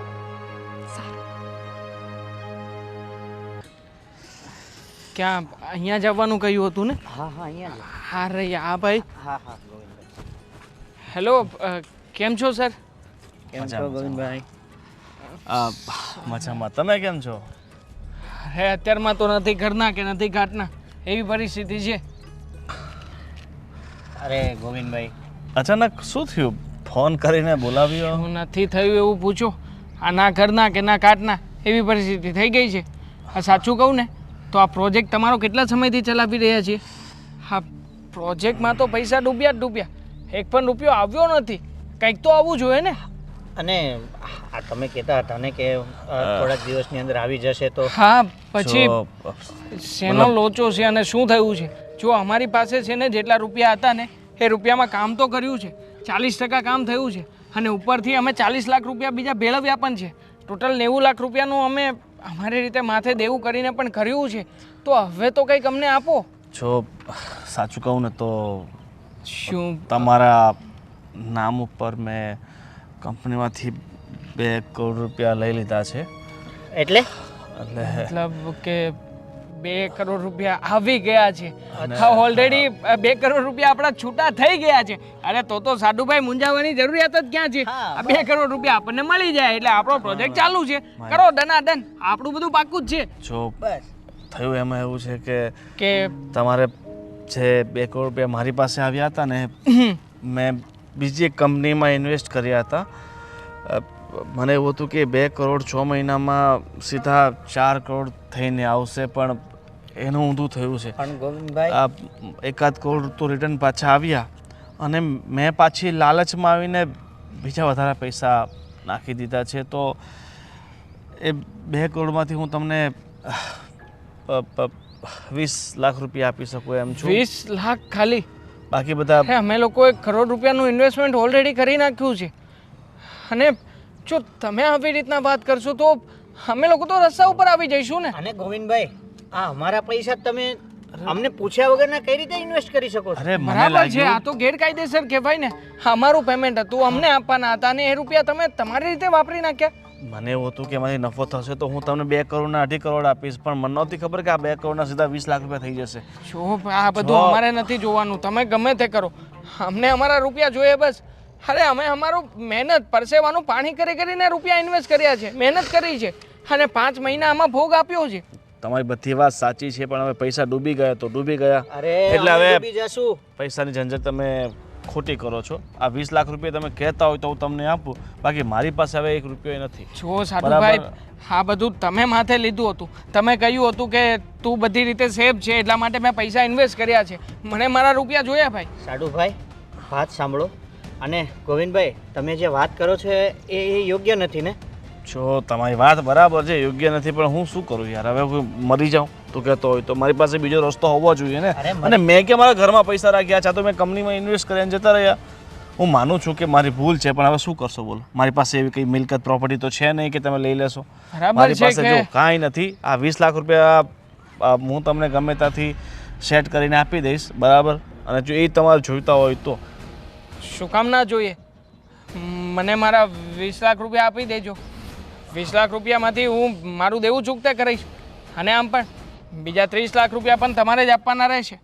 [SPEAKER 6] ક્યાં અહીંયા જવાનું કહ્યું હતું ને?
[SPEAKER 4] હા હા અહીંયા
[SPEAKER 6] હા રે હા ભાઈ.
[SPEAKER 4] હા હા ગોવિંદભાઈ.
[SPEAKER 6] હેલો, કેમ છો સર?
[SPEAKER 4] કેમ છો ગોવિંદભાઈ?
[SPEAKER 5] મજામાં. તમે કેમ છો?
[SPEAKER 6] અરે અત્યારમાં તો નથી ઘરના કે નથી ઘાટના, એવી પરિસ્થિતિ છે.
[SPEAKER 4] અરે ગોવિંદભાઈ,
[SPEAKER 5] અચાનક શું થયું? ફોન કરીને બોલાવ્યો?
[SPEAKER 6] હું નથી થયું એવું પૂછો. આ ના ઘરના કે ના કાટના એવી પરિસ્થિતિ થઈ ગઈ છે. આ સાચું કહું ને તો આ પ્રોજેક્ટ તમારો કેટલા સમયથી ચલાવી રહ્યા છીએ? હા, પ્રોજેક્ટમાં તો પૈસા ડૂબ્યા જ ડૂબ્યા, એક પણ રૂપિયો આવ્યો નથી. કંઈક તો આવવું જોઈએ ને.
[SPEAKER 4] અને આ તમે કહેતા હતા ને કે થોડાક દિવસની અંદર આવી જશે તો?
[SPEAKER 6] હા, પછી
[SPEAKER 5] જો,
[SPEAKER 6] શેનો લોચો છે અને શું થયું છે? જો અમારી પાસે છે ને જેટલા રૂપિયા હતા ને એ રૂપિયામાં કામ તો કર્યું છે, 40% કામ થયું છે. અને ઉપરથી અમે 40 લાખ રૂપિયા બીજા ભેળવ્યા પણ છે. ટોટલ 90 લાખ રૂપિયાનું અમે અમારી રીતે માથે દેવું કરીને પણ કર્યું છે. તો હવે તો કંઈક અમને આપો.
[SPEAKER 5] જો સાચું કહું ને તો
[SPEAKER 6] શું?
[SPEAKER 5] તમારા નામ ઉપર મેં કંપનીમાંથી 2 કરોડ રૂપિયા લઈ લીધા છે.
[SPEAKER 4] એટલે
[SPEAKER 6] મતલબ કે 2 કરોડ રૂપિયા આવી ગયા છે. ઓલરેડી 2 કરોડ રૂપિયા આપણા છૂટા થઈ ગયા છે. અરે તો સાડુભાઈ મુંજાવાની જરૂરિયાત જ ક્યાં છે? આ 2 કરોડ રૂપિયા આપણને મળી જાય એટલે આપણો પ્રોજેક્ટ ચાલુ છે. કરો ડનાડન, આપણું બધું પાકું જ છે.
[SPEAKER 5] જો
[SPEAKER 4] બસ
[SPEAKER 5] થયું એમાં એવું છે
[SPEAKER 6] કે
[SPEAKER 5] તમારે જે 2 કરોડ રૂપિયા મારી પાસે આવ્યા હતા ને મેં બીજી એક કંપનીમાં ઇન્વેસ્ટ કર્યા હતા. મને એવું હતું કે 2 કરોડ 6 મહિનામાં સીધા 4 કરોડ થઈને આવશે, પણ એનું ઊંધું થયું છે.
[SPEAKER 4] પણ ગોવિંદભાઈ,
[SPEAKER 5] આ 1 કરોડ તો રિટર્ન પાછા આવ્યા અને મેં પાછી લાલચમાં આવીને બીજા વધારે પૈસા નાખી દીધા છે. તો એ 2 કરોડમાંથી હું તમને 20 લાખ રૂપિયા આપી શકું એમ છું.
[SPEAKER 6] 20 લાખ ખાલી?
[SPEAKER 5] બાકી બધા
[SPEAKER 6] અરે અમે લોકોએ 1 કરોડ રૂપિયાનું ઇન્વેસ્ટમેન્ટ ઓલરેડી કરી નાખ્યું છે. અને જો તમે આવી રીતના વાત કરશો તો અમે લોકો તો રસ્તા ઉપર આવી જઈશું ને.
[SPEAKER 4] અને ગોવિંદભાઈ, આ અમારા પૈસા તમે અમને પૂછ્યા વગરના કઈ રીતે ઇન્વેસ્ટ કરી શકો છો?
[SPEAKER 5] અરે મને
[SPEAKER 6] બરાબર છે,
[SPEAKER 5] લાગ્યું
[SPEAKER 6] આ તો ગેરકાયદેસર કહેવાય ને. અમારું પેમેન્ટ હતું, અમને આપવાના હતા અને એ રૂપિયા તમે તમારી રીતે વાપરી નાખ્યા.
[SPEAKER 5] મને એવું હતું કે એમાંથી નફો થશે તો હું તમને 2 કરોડના 2.5 કરોડ આપીશ, પણ મને નહોતી ખબર કે આ 2 કરોડના સીધા 20 લાખ રૂપિયા થઈ જશે.
[SPEAKER 6] જો આ બધું અમારે નથી જોવાનું, તમે ગમે તે કરો, અમને અમારા રૂપિયા જોઈએ બસ. અરે અમે અમારું મહેનત પરસેવાનું પાણી કરી કરીને રૂપિયા ઇન્વેસ્ટ કર્યા છે, મહેનત કરી છે અને 5 મહિના આમાં ભોગ આપ્યો છે.
[SPEAKER 5] તમારી બધી વાત સાચી છે, પણ હવે પૈસા ડૂબી ગયા તો ડૂબી ગયા.
[SPEAKER 4] અરે
[SPEAKER 5] એટલે
[SPEAKER 4] અમે
[SPEAKER 5] હવે
[SPEAKER 4] ડૂબી જશું.
[SPEAKER 5] પૈસાની ઝંઝટ તમે ખોટી કરો છો. આ 20 લાખ રૂપિયા તમે કહેતા હોય તો હું તમને આપું, બાકી મારી પાસે હવે 1 રૂપિયો નથી.
[SPEAKER 6] જો સાધુભાઈ, આ બધું તમે માથે લીધું હતું. તમે કહ્યું હતું કે તું બધી રીતે સેફ છે એટલા માટે મેં પૈસા ઇન્વેસ્ટ કર્યા છે. મને મારા રૂપિયા જોયા ભાઈ.
[SPEAKER 4] સાડુભાઈ વાત સાંભળો, અને ગોવિંદભાઈ તમે જે વાત કરો છો એ યોગ્ય નથી ને.
[SPEAKER 5] જો તમારી વાત બરાબર છે, યોગ્ય નથી, પણ હું શું કરું યાર? હવે હું મરી જાઉં તું કહેતો હોય તો મારી પાસે બીજો રસ્તો હોવો જોઈએ ને. અને મેં કે મારા ઘરમાં પૈસા રાખ્યા છે, તો મેં કંપનીમાં ઇન્વેસ્ટ કરીને જતા રહ્યા. હું માનું છું કે મારી ભૂલ છે, પણ હવે શું કરશો બોલો? મારી પાસે એવી કઈ મિલકત પ્રોપર્ટી તો છે નહીં કે તમે લઈ લેશો. મારી પાસે જો કાંઈ નથી. આ 20 લાખ રૂપિયા હું તમને ગમે ત્યાંથી સેટ કરીને આપી દઈશ, બરાબર? અને જો એ તમારે જોઈતા હોય તો.
[SPEAKER 6] શું કામ ના જોઈએ? મને મારા 20 લાખ રૂપિયા આપી દેજો. 20 લાખ રૂપિયામાંથી હું મારું દેવું ચૂકતે કરીશ, અને આમ પણ બીજા 30 લાખ રૂપિયા પણ તમારે જ આપવાના રહેશે.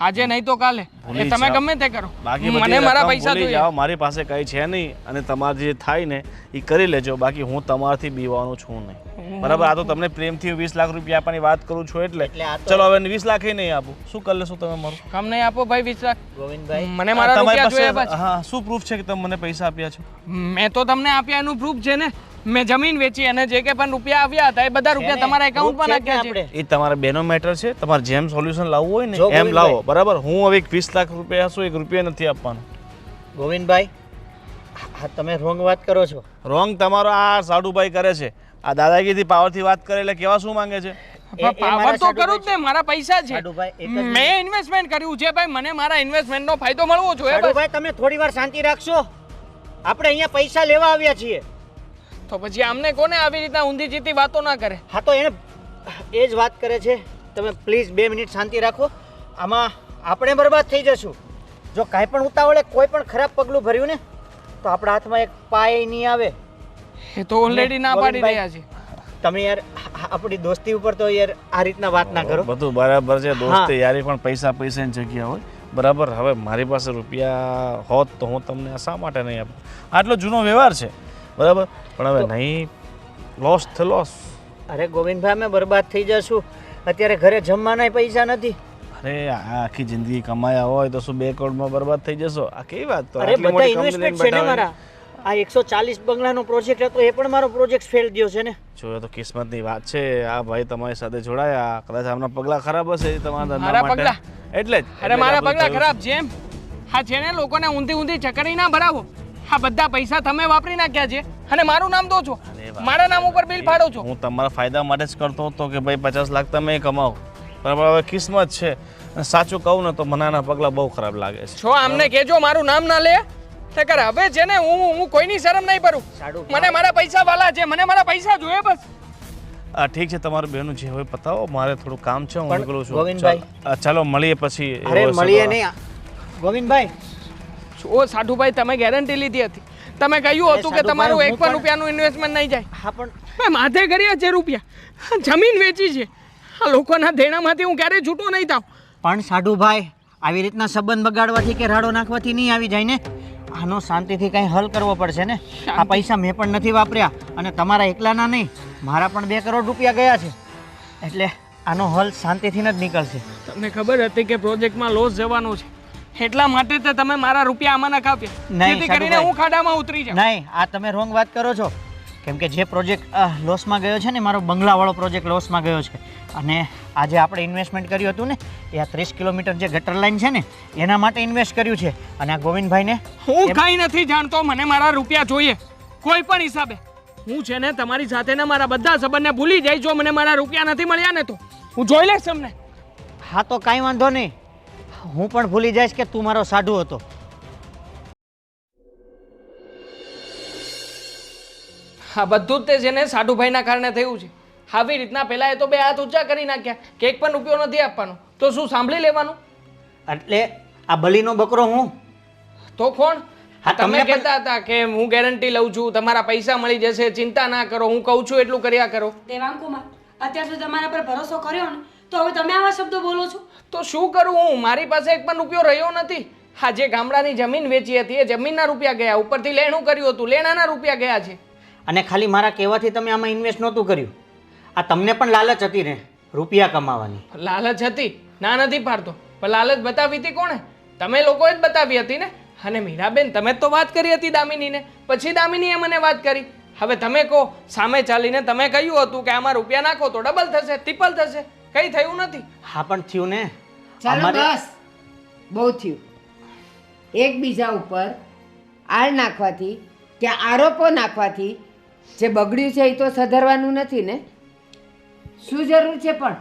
[SPEAKER 6] આજે નહીં તો કાલે, એ તમે ગમે તે કરો, મને મારા પૈસા જોઈએ.
[SPEAKER 5] મારી પાસે કઈ છે નહીં, અને તમારે જે થાય ને એ કરી લેજો, બાકી હું તમારાથી બીવાનું છું નહીં, બરાબર? આ તો તમને પ્રેમથી 20 લાખ રૂપિયા આપવાની વાત કરું છું, એટલે ચલો હવે 20 લાખ નહીં આપું. શું કરી લેશો તમે મારું?
[SPEAKER 6] કામ નહીં આપો ભાઈ 20 લાખ.
[SPEAKER 4] ગોવિંદભાઈ
[SPEAKER 6] મને મારા રૂપિયા જોઈએ બસ.
[SPEAKER 5] હા, શું પ્રૂફ છે કે તમે મને પૈસા આપ્યા છે?
[SPEAKER 6] મેં તો તમને આપ્યા એનું પ્રૂફ છે ને. મેં જમીન વેચી અને જે કે પણ રૂપિયા આવ્યા હતા એ બધા રૂપિયા તમારા એકાઉન્ટમાં નાખ્યા છે.
[SPEAKER 5] એ તમારા બેનો મેટર છે. તમારે જેમ સોલ્યુશન લાવવું હોય ને એમ લાવો, બરાબર? હું હવે 20 લાખ રૂપિયા શું 1 રૂપિયા નથી આપવાનો.
[SPEAKER 4] ગોવિંદભાઈ હા તમે રોંગ વાત કરો છો.
[SPEAKER 5] રોંગ તમારો આ સાડુભાઈ કરે છે. આ દાદાગીરીથી પાવરથી વાત કરે એટલે કેવા શું માંગે છે?
[SPEAKER 6] પાવર તો કરું જ ને, મારા પૈસા છે, મેં ઇન્વેસ્ટમેન્ટ કર્યું છે ભાઈ, મને મારા ઇન્વેસ્ટમેન્ટનો ફાયદો મળવો જોઈએ.
[SPEAKER 4] સાડુભાઈ તમે થોડી વાર શાંતિ રાખશો? આપણે અહીંયા પૈસા લેવા આવ્યા છીએ.
[SPEAKER 6] તો પછી આમને કોને આવી રીતના ઊંધી ચીતી વાતો ના કરે?
[SPEAKER 4] હા તો એને એ જ વાત કરે છે. તમે પ્લીઝ 2 મિનિટ શાંતિ રાખો. આમાં આપણે બરબાદ થઈ જશું. જો કાંઈ પણ ઉતાવળે કોઈ પણ ખરાબ પગલું ભર્યું ને તો આપણા હાથમાં એક પાય નહીં આવે.
[SPEAKER 6] એ તો ઓલરેડી ના પાડી રહ્યા છે.
[SPEAKER 4] તમે યાર આપણી દોસ્તી ઉપર તો યાર આ રીતના વાત ના કરો.
[SPEAKER 5] બધું બરાબર છે, દોસ્તી યારી, પણ પૈસા પૈસાની જગ્યા હોય, બરાબર? હવે મારી પાસે રૂપિયા હોત તો હું તમને શા માટે નહીં આપું? આટલો જૂનો વ્યવહાર છે, બરાબર? પણ હવે નહીં, લોસ તો લોસ.
[SPEAKER 4] અરે ગોવિંદભાઈ અમે બરબાદ થઈ જશું. અત્યારે ઘરે જમવાના પૈસા નથી.
[SPEAKER 5] અરે આખી જિંદગી કમાયા હોય તો શું 2 કરોડમાં બરબાદ થઈ જશો? આ કેવી વાત? તો
[SPEAKER 4] અરે બધા ઇન્વેસ્ટમેન્ટ છે ને મારા. આ 140 બંગલાનો પ્રોજેક્ટ હતો એ પણ મારો પ્રોજેક્ટ ફેલ ગયો છે ને.
[SPEAKER 5] જો તો કિસ્મતની વાત છે. આ ભાઈ તમારી સાથે જોડાયા, કદાચ આમના પગલા ખરાબ હશે તમારા ધંધા
[SPEAKER 6] મારા
[SPEAKER 5] માટે,
[SPEAKER 6] પગલા
[SPEAKER 5] એટલે જ.
[SPEAKER 6] અરે મારા પગલા ખરાબ છે એમ? હા છે ને, લોકોને ઊંધી ઊંધી ચકરી ના ભરાવો. આ બધા પૈસા તમે વાપરી નાખ્યા છે અને મારું નામ દો છો, મારા નામ ઉપર બિલ ફાડો છો.
[SPEAKER 5] હું તમારા ફાયદા માટે જ કરતો હતો કે ભાઈ 50 લાખ તમે કમાઓ, બરાબર? હવે કિસ્મત છે. સાચું કહું ને તો મનાના પગલા બહુ ખરાબ લાગે છે.
[SPEAKER 6] જો આમને કહેજો મારું નામ ના લે. હવે છે ને હું કોઈની શરમ નહીં ભરું. મને મારા પૈસા વાલા છે, મને મારા પૈસા જોઈએ બસ.
[SPEAKER 5] ઠીક છે, તમારું બેનું જે હોય પતાવો, મારે થોડું કામ છે, હું નીકળું છું.
[SPEAKER 4] ગોવિંદભાઈ
[SPEAKER 5] ચાલો મળીએ પછી.
[SPEAKER 4] અરે મળીએ નહીં ગોવિંદભાઈ.
[SPEAKER 6] ઓ સાધુભાઈ તમે ગેરંટી લીધી હતી, તમે કહ્યું હતું કે તમારું 1 પણ રૂપિયાનું ઇન્વેસ્ટમેન્ટ નહીં જાય.
[SPEAKER 4] હા પણ
[SPEAKER 6] મેં માથે કર્યા છે રૂપિયા, જમીન વેચી છે. આ લોકોના દેણામાંથી હું ક્યારેય છૂટો નહીં થાવ.
[SPEAKER 4] પણ સાધુભાઈ આવી રીતના સંબંધ બગાડવાથી કે રાડો નાખવાથી નહીં આવી જાય ને. આનો શાંતિથી કંઈ હલ કરવો પડશે ને. આ પૈસા મેં પણ નથી વાપર્યા અને તમારા એકલાના નહીં, મારા પણ 2 કરોડ રૂપિયા ગયા છે. એટલે આનો હલ શાંતિથી જ નીકળશે.
[SPEAKER 6] તમને ખબર હતી કે પ્રોજેક્ટમાં લોસ જવાનો છે, એટલા માટે તો તમે મારા રૂપિયા આમાં નખાવ્યા, જેથી કરીને હું ખાડામાં ઉતરી જાઉં.
[SPEAKER 4] નહીં, આ તમે રોંગ વાત કરો છો. કેમ કે જે પ્રોજેક્ટ લોસમાં ગયો છે ને, મારો બંગલાવાળો પ્રોજેક્ટ લોસમાં ગયો છે. અને આજે આપણે ઇન્વેસ્ટમેન્ટ કર્યું હતું ને એ આ 30 કિલોમીટર જે ગટર લાઈન છે ને એના માટે ઇન્વેસ્ટ કર્યું છે. અને આ ગોવિંદભાઈને
[SPEAKER 6] હું કાંઈ નથી જાણતો, મને મારા રૂપિયા જોઈએ કોઈ પણ હિસાબે. હું છે ને તમારી સાથે ને મારા બધા સંબંધને ભૂલી જાય. જો મને મારા રૂપિયા નથી મળ્યા ને તો હું જોઈ લઈશ તમને.
[SPEAKER 4] હા તો કાંઈ વાંધો નહીં, હું પણ ભૂલી જઈશ કે તું મારો સાધુ હતો.
[SPEAKER 6] આ બધું જ તે છે ને સાધુભાઈના કારણે થયું છે. આવી રીતના પહેલા એ તો 2 હાથ ઊંચા કરી નાખ્યા કે 1 પણ રૂપિયો નથી આપવાનો, તો શું સાંભળી લેવાનું?
[SPEAKER 4] એટલે આ બલીનો બકરો હું
[SPEAKER 6] તો કોણ?
[SPEAKER 4] હા,
[SPEAKER 6] તમે
[SPEAKER 4] તમને પણ-
[SPEAKER 6] કહેતા હતા કે હું ગેરંટી લઉં છું, તમારા પૈસા મળી જશે, ચિંતા ના કરો, હું કહું છું એટલું કર્યા કરો.
[SPEAKER 2] દેવાંગ કુમાર, અત્યાર સુધી તમારા પર ભરોસો કર્યો ને, તો હવે તમે આવા શબ્દો બોલો છો?
[SPEAKER 6] તો શું કરું હું? મારી પાસે એક પણ રૂપિયો રહ્યો નથી. હા, જે ગામડાની જમીન વેચી હતી એ જમીનના રૂપિયા ગયા, ઉપરથી લેણું કર્યું હતું, લેણાના રૂપિયા ગયા છે.
[SPEAKER 4] અને ખાલી મારા કહેવાથી તમે આમાં ઇન્વેસ્ટ નહોતું કર્યું. આ તમને પણ લાલચ હતી ને રૂપિયા કમાવાની.
[SPEAKER 6] લાલચ હતી? ના, નથી પાડતો. પણ લાલચ બતાવી હતી કોણે? તમે લોકોએ જ બતાવી હતી ને. અને મીરાબેન, તમે જ તો વાત કરી હતી દામિનીને, પછી દામિનીએ મને વાત કરી. હવે તમે કહો, સામે ચાલીને તમે કહ્યું હતું કે આમાં રૂપિયા નાખો તો ડબલ થશે, ટ્રિપલ થશે. કંઈ થયું નથી.
[SPEAKER 4] હા, પણ થયું ને.
[SPEAKER 3] ચાલો
[SPEAKER 4] અમારે-
[SPEAKER 3] બસ, બહુ થયું. એકબીજા ઉપર આળ નાખવાથી કે આરોપો નાખવાથી જે બગડ્યું છે એ તો સુધારવાનું નથી ને. શું જરૂર છે? પણ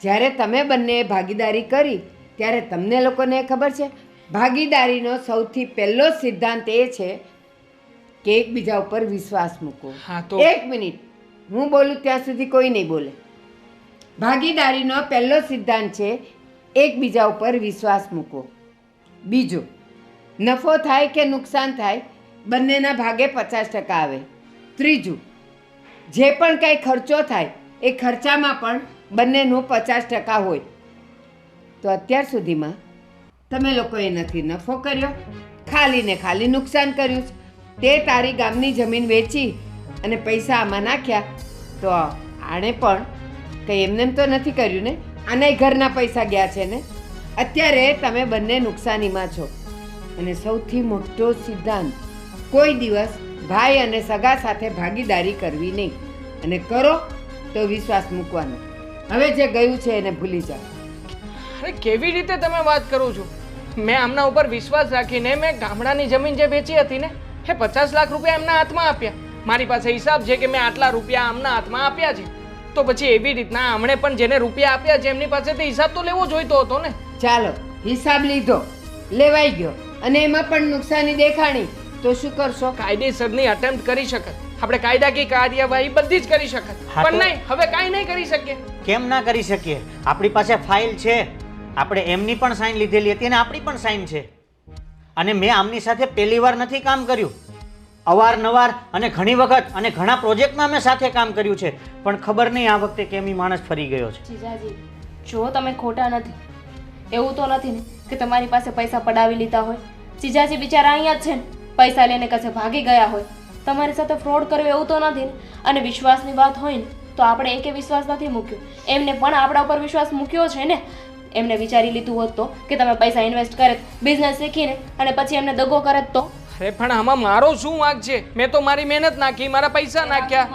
[SPEAKER 3] જ્યારે તમે બંને ભાગીદારી કરી ત્યારે તમને લોકોને ખબર છે, ભાગીદારીનો સૌથી પહેલો સિદ્ધાંત એ છે કે એકબીજા ઉપર વિશ્વાસ મૂકો.
[SPEAKER 6] હા તો-
[SPEAKER 3] એક મિનિટ, હું બોલું ત્યાં સુધી કોઈ નહીં બોલે. ભાગીદારીનો પહેલો સિદ્ધાંત છે એકબીજા ઉપર વિશ્વાસ મૂકો. બીજું, નફો થાય કે નુકસાન થાય બંનેના ભાગે 50% આવે. ત્રીજું, જે પણ કાંઈ ખર્ચો થાય એ ખર્ચામાં પણ બંનેનું 50% હોય. તો અત્યાર સુધીમાં તમે લોકોએ નથી નફો કર્યો, ખાલી ને ખાલી નુકસાન કર્યું છે. તે તારી ગામની જમીન વેચી અને પૈસા આમાં નાખ્યા, તો આણે પણ કંઈ એમને તો નથી કર્યું ને. આનાય ઘરના પૈસા ગયા છે ને. અત્યારે તમે બંને નુકસાનીમાં છો. અને સૌથી મોટો સિદ્ધાંત, કોઈ દિવસ ભાઈ અને સગા સાથે ભાગીદારી કરવી નહીં, અને કરો તો વિશ્વાસ મૂકવાનો. હવે જે ગયું છે એને ભૂલી જાઓ.
[SPEAKER 6] અરે કેવી રીતે તમે વાત કરો છો? મેં આમના ઉપર વિશ્વાસ રાખીને મેં ગામડાની જમીન જે વેચી હતી ને એ 50 લાખ રૂપિયા એમના હાથમાં આપ્યા. મારી પાસે હિસાબ છે કે મેં આટલા રૂપિયા આમના હાથમાં આપ્યા છે. તો પછી એવી રીતના આમણે પણ જેને રૂપિયા આપ્યા છે એમની પાસેથી હિસાબ તો લેવો જોઈતો હતો ને.
[SPEAKER 3] ચાલો, હિસાબ લીધો, લેવાઈ ગયો, અને એમાં પણ નુકસાની દેખાણી, તો શું કરશો?
[SPEAKER 6] કાયદેસરની અટેમ્પ્ટ કરી શકત, આપણે કાયદાકીય કાર્યવાહી બધી જ કરી શકત.
[SPEAKER 4] હા તો-
[SPEAKER 6] પણ નહીં, હવે કાંઈ નહીં કરી શકીએ.
[SPEAKER 4] કેમ ના કરી શકીએ? આપણી પાસે ફાઇલ છે. આપણે એમની પણ સાઇન લીધેલી હતી અને આપણી પણ સાઇન છે. અને મેં આમની સાથે પહેલી વાર નથી કામ કર્યું. અવારનવાર અને ઘણી વખત અને ઘણા પ્રોજેક્ટમાં મેં સાથે કામ કર્યું છે. પણ ખબર નહીં આ વખતે કેમ ઈ માણસ ફરી ગયો છે.
[SPEAKER 1] જીજાજી, જો તમે ખોટા નથી, એવું તો નથી ને કે તમારી પાસે પૈસા પડાવી લીધા હોય. જીજાજી બિચારા અહીંયા જ છે ને, પૈસા લઈને કશે ભાગી ગયા હોય. તમારી સાથે ફ્રોડ કર્યો એવું તો નથી ને. અને વિશ્વાસની વાત હોય ને તો આપણે એકે વિશ્વાસ નથી મૂક્યો, એમને પણ આપણા ઉપર વિશ્વાસ મૂક્યો છે ને. એમને વિચારી લીધું હોત તો કે તમે પૈસા ઇન્વેસ્ટ કરે, બિઝનેસ શીખીને, અને પછી એમને દગો કરે તો.
[SPEAKER 6] અરે પણ આમાં મારો શું વાંક છે? મેં તો મારી મહેનત નાખી, મારા પૈસા નાખ્યા.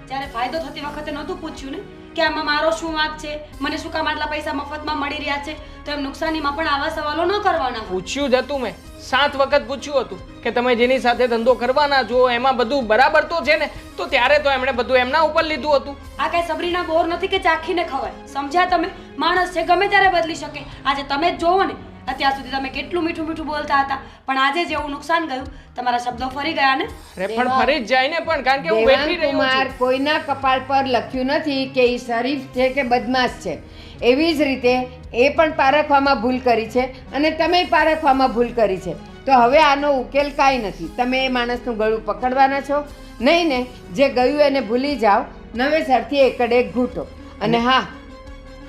[SPEAKER 2] જ્યારે ફાયદો થતી વખતે નહોતું પૂછ્યું ને કે આમાં મારો શું વાંક છે, મને શું કામ આટલા પૈસા મફતમાં મળી રહ્યા છે, તો એમ નુકસાનીમાં પણ આવા સવાલો ન કરવાના.
[SPEAKER 6] પૂછ્યું જ હતું મેં, 7 વખત પૂછ્યું હતું કે તમે જેની સાથે ધંધો કરવાના છો એમાં બધું બરાબર તો છે ને. તો ત્યારે તો એમણે બધું એમના ઉપર લીધું હતું.
[SPEAKER 2] આ કઈ સબરીના બોર નથી કે ચાખીને ખવાય. સમજ્યા તમે? માણસ છે ગમે ત્યારે બદલી શકે. આજે તમે જ જોવો ને, અત્યાર સુધી તમે કેટલું મીઠું મીઠું બોલતા હતા, પણ આજે જેવું નુકસાન ગયું, તમારા શબ્દો ફરી ગયા ને.
[SPEAKER 6] અરે પણ ફરી જ જાય ને, પણ કારણ કે હું બેઠી
[SPEAKER 3] દેવાંગ
[SPEAKER 6] રહ્યો
[SPEAKER 3] કુમાર,
[SPEAKER 6] છું.
[SPEAKER 3] કોઈના કપાળ પર લખ્યું નથી કે એ શરીફ છે કે બદમાશ છે. એવી જ રીતે એ પણ પારખવામાં ભૂલ કરી છે અને તમે પારખવામાં ભૂલ કરી છે. તો હવે આનો ઉકેલ કાંઈ નથી. તમે એ માણસનું ગળું પકડવાના છો નહીં ને. જે ગયું એને ભૂલી જાઓ, નવેસરથી એકડે એક ઘૂંટો. અને હા,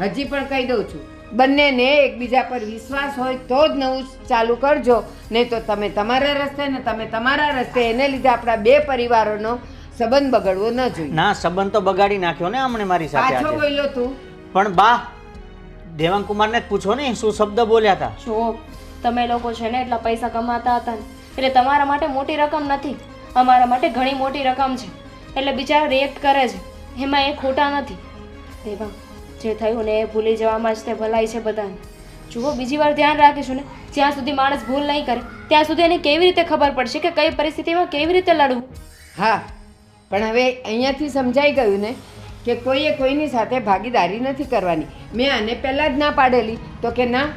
[SPEAKER 3] હજી પણ કહી દઉં છું, બંનેને એકબીજા પર વિશ્વાસ હોય તો જ નવું ચાલુ કરજો, નહીં તો તમે તમારા રસ્તે ને તમે તમારા રસ્તે. એને લીધે આપણા બે પરિવારોનો સંબંધ બગડવો ન જોઈએ.
[SPEAKER 4] ના, સંબંધ તો બગાડી નાખ્યો ને હમણે મારી સાથે
[SPEAKER 3] પાછો
[SPEAKER 4] આજે.
[SPEAKER 3] બોલ્યો તું.
[SPEAKER 4] પણ બા, દેવાંગ કુમારને જ પૂછો ને શું શબ્દ બોલ્યા હતા.
[SPEAKER 1] જો તમે લોકો છે ને એટલા પૈસા કમાતા હતા ને, એટલે તમારા માટે મોટી રકમ નથી, અમારા માટે ઘણી મોટી રકમ છે. એટલે બિચારા રિએક્ટ કરે છે, એમાં એ ખોટા નથી. દેવાંગ, જે થયું ને એ ભૂલી જવામાં જ તે ભલાઈ છે બધાને. જુઓ, બીજી વાર ધ્યાન રાખીશું ને, જ્યાં સુધી માણસ ભૂલ નહીં કરે ત્યાં સુધી એને કેવી રીતે ખબર પડશે કે કઈ પરિસ્થિતિમાં કેવી રીતે લડવું.
[SPEAKER 3] હા, પણ હવે અહીંયાથી સમજાઈ ગયું ને કે કોઈએ કોઈની સાથે ભાગીદારી નથી કરવાની. મેં આને પહેલાં જ ના પાડેલી તો કે ના,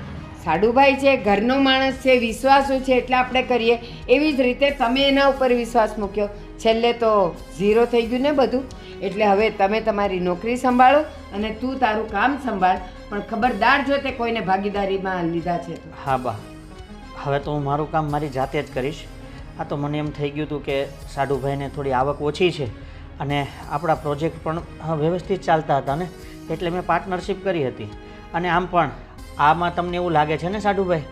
[SPEAKER 3] સાડુભાઈ છે, ઘરનો માણસ છે, વિશ્વાસુ છે એટલે આપણે કરીએ. એવી જ રીતે તમે એના ઉપર વિશ્વાસ મૂક્યો, છેલ્લે તો ઝીરો થઈ ગયું ને બધું. એટલે હવે તમે તમારી નોકરી સંભાળો અને તું તારું કામ સંભાળ, પણ ખબરદાર જો તે કોઈને ભાગીદારીમાં લીધા છે તો.
[SPEAKER 4] હા બા, હવે તો હું મારું કામ મારી જાતે જ કરીશ. આ તો મને એમ થઈ ગયું હતું કે સાડુભાઈને થોડી આવક ઓછી છે અને આપણા પ્રોજેક્ટ પણ વ્યવસ્થિત ચાલતા હતા ને, એટલે મેં પાર્ટનરશિપ કરી હતી. અને આમ પણ આમાં તમને એવું લાગે છે ને સાડુભાઈ,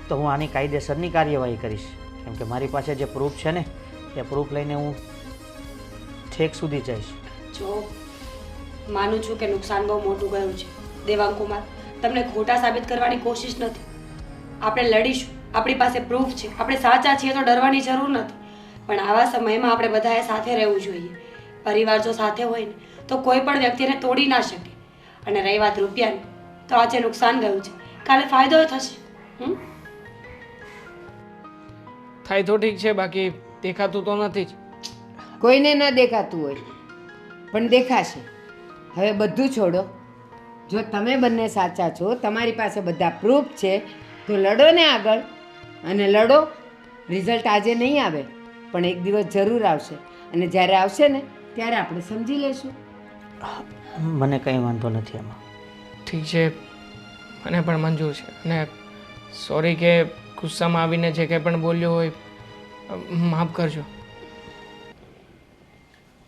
[SPEAKER 4] તો હું આની કાયદેસરની કાર્યવાહી કરીશ. કેમ કે મારી પાસે જે પ્રૂફ છે ને એ પ્રૂફ લઈને હું છેક સુધી જઈશ.
[SPEAKER 2] જો માનું છું કે નુકસાન બહુ મોટું ગયું છે દેવાંગ કુમાર, તમને ખોટા સાબિત કરવાની કોશિશ નથી. આપણે લડીશું, આપણી પાસે પ્રૂફ છે, આપણે સાચા છીએ તો ડરવાની જરૂર નથી. પણ આવા સમયમાં આપણે બધાએ સાથે રહેવું જોઈએ. પરિવાર જો સાથે હોય ને તો કોઈ પણ વ્યક્તિને તોડી ના શકે. અને રહી વાત રૂપિયાની, તો આજે નુકસાન ગયું છે, કાલે ફાયદો થશે.
[SPEAKER 6] થાય તો ઠીક છે, બાકી દેખાતું તો નથી જ.
[SPEAKER 3] કોઈને ન દેખાતું હોય પણ દેખાશે. હવે બધું છોડો. જો તમે બંને સાચા છો, તમારી પાસે બધા પ્રૂફ છે, તો લડો ને આગળ. અને લડો. રિઝલ્ટ આજે નહીં આવે પણ એક દિવસ જરૂર આવશે, અને જ્યારે આવશે ને ત્યારે આપણે સમજી લઈશું.
[SPEAKER 4] મને કંઈ વાંધો નથી એમાં.
[SPEAKER 6] ઠીક છે, મને પણ મંજૂર છે. અને સોરી કે ગુસ્સામાં આવીને જે કંઈ પણ બોલ્યો હોય માફ કરજો.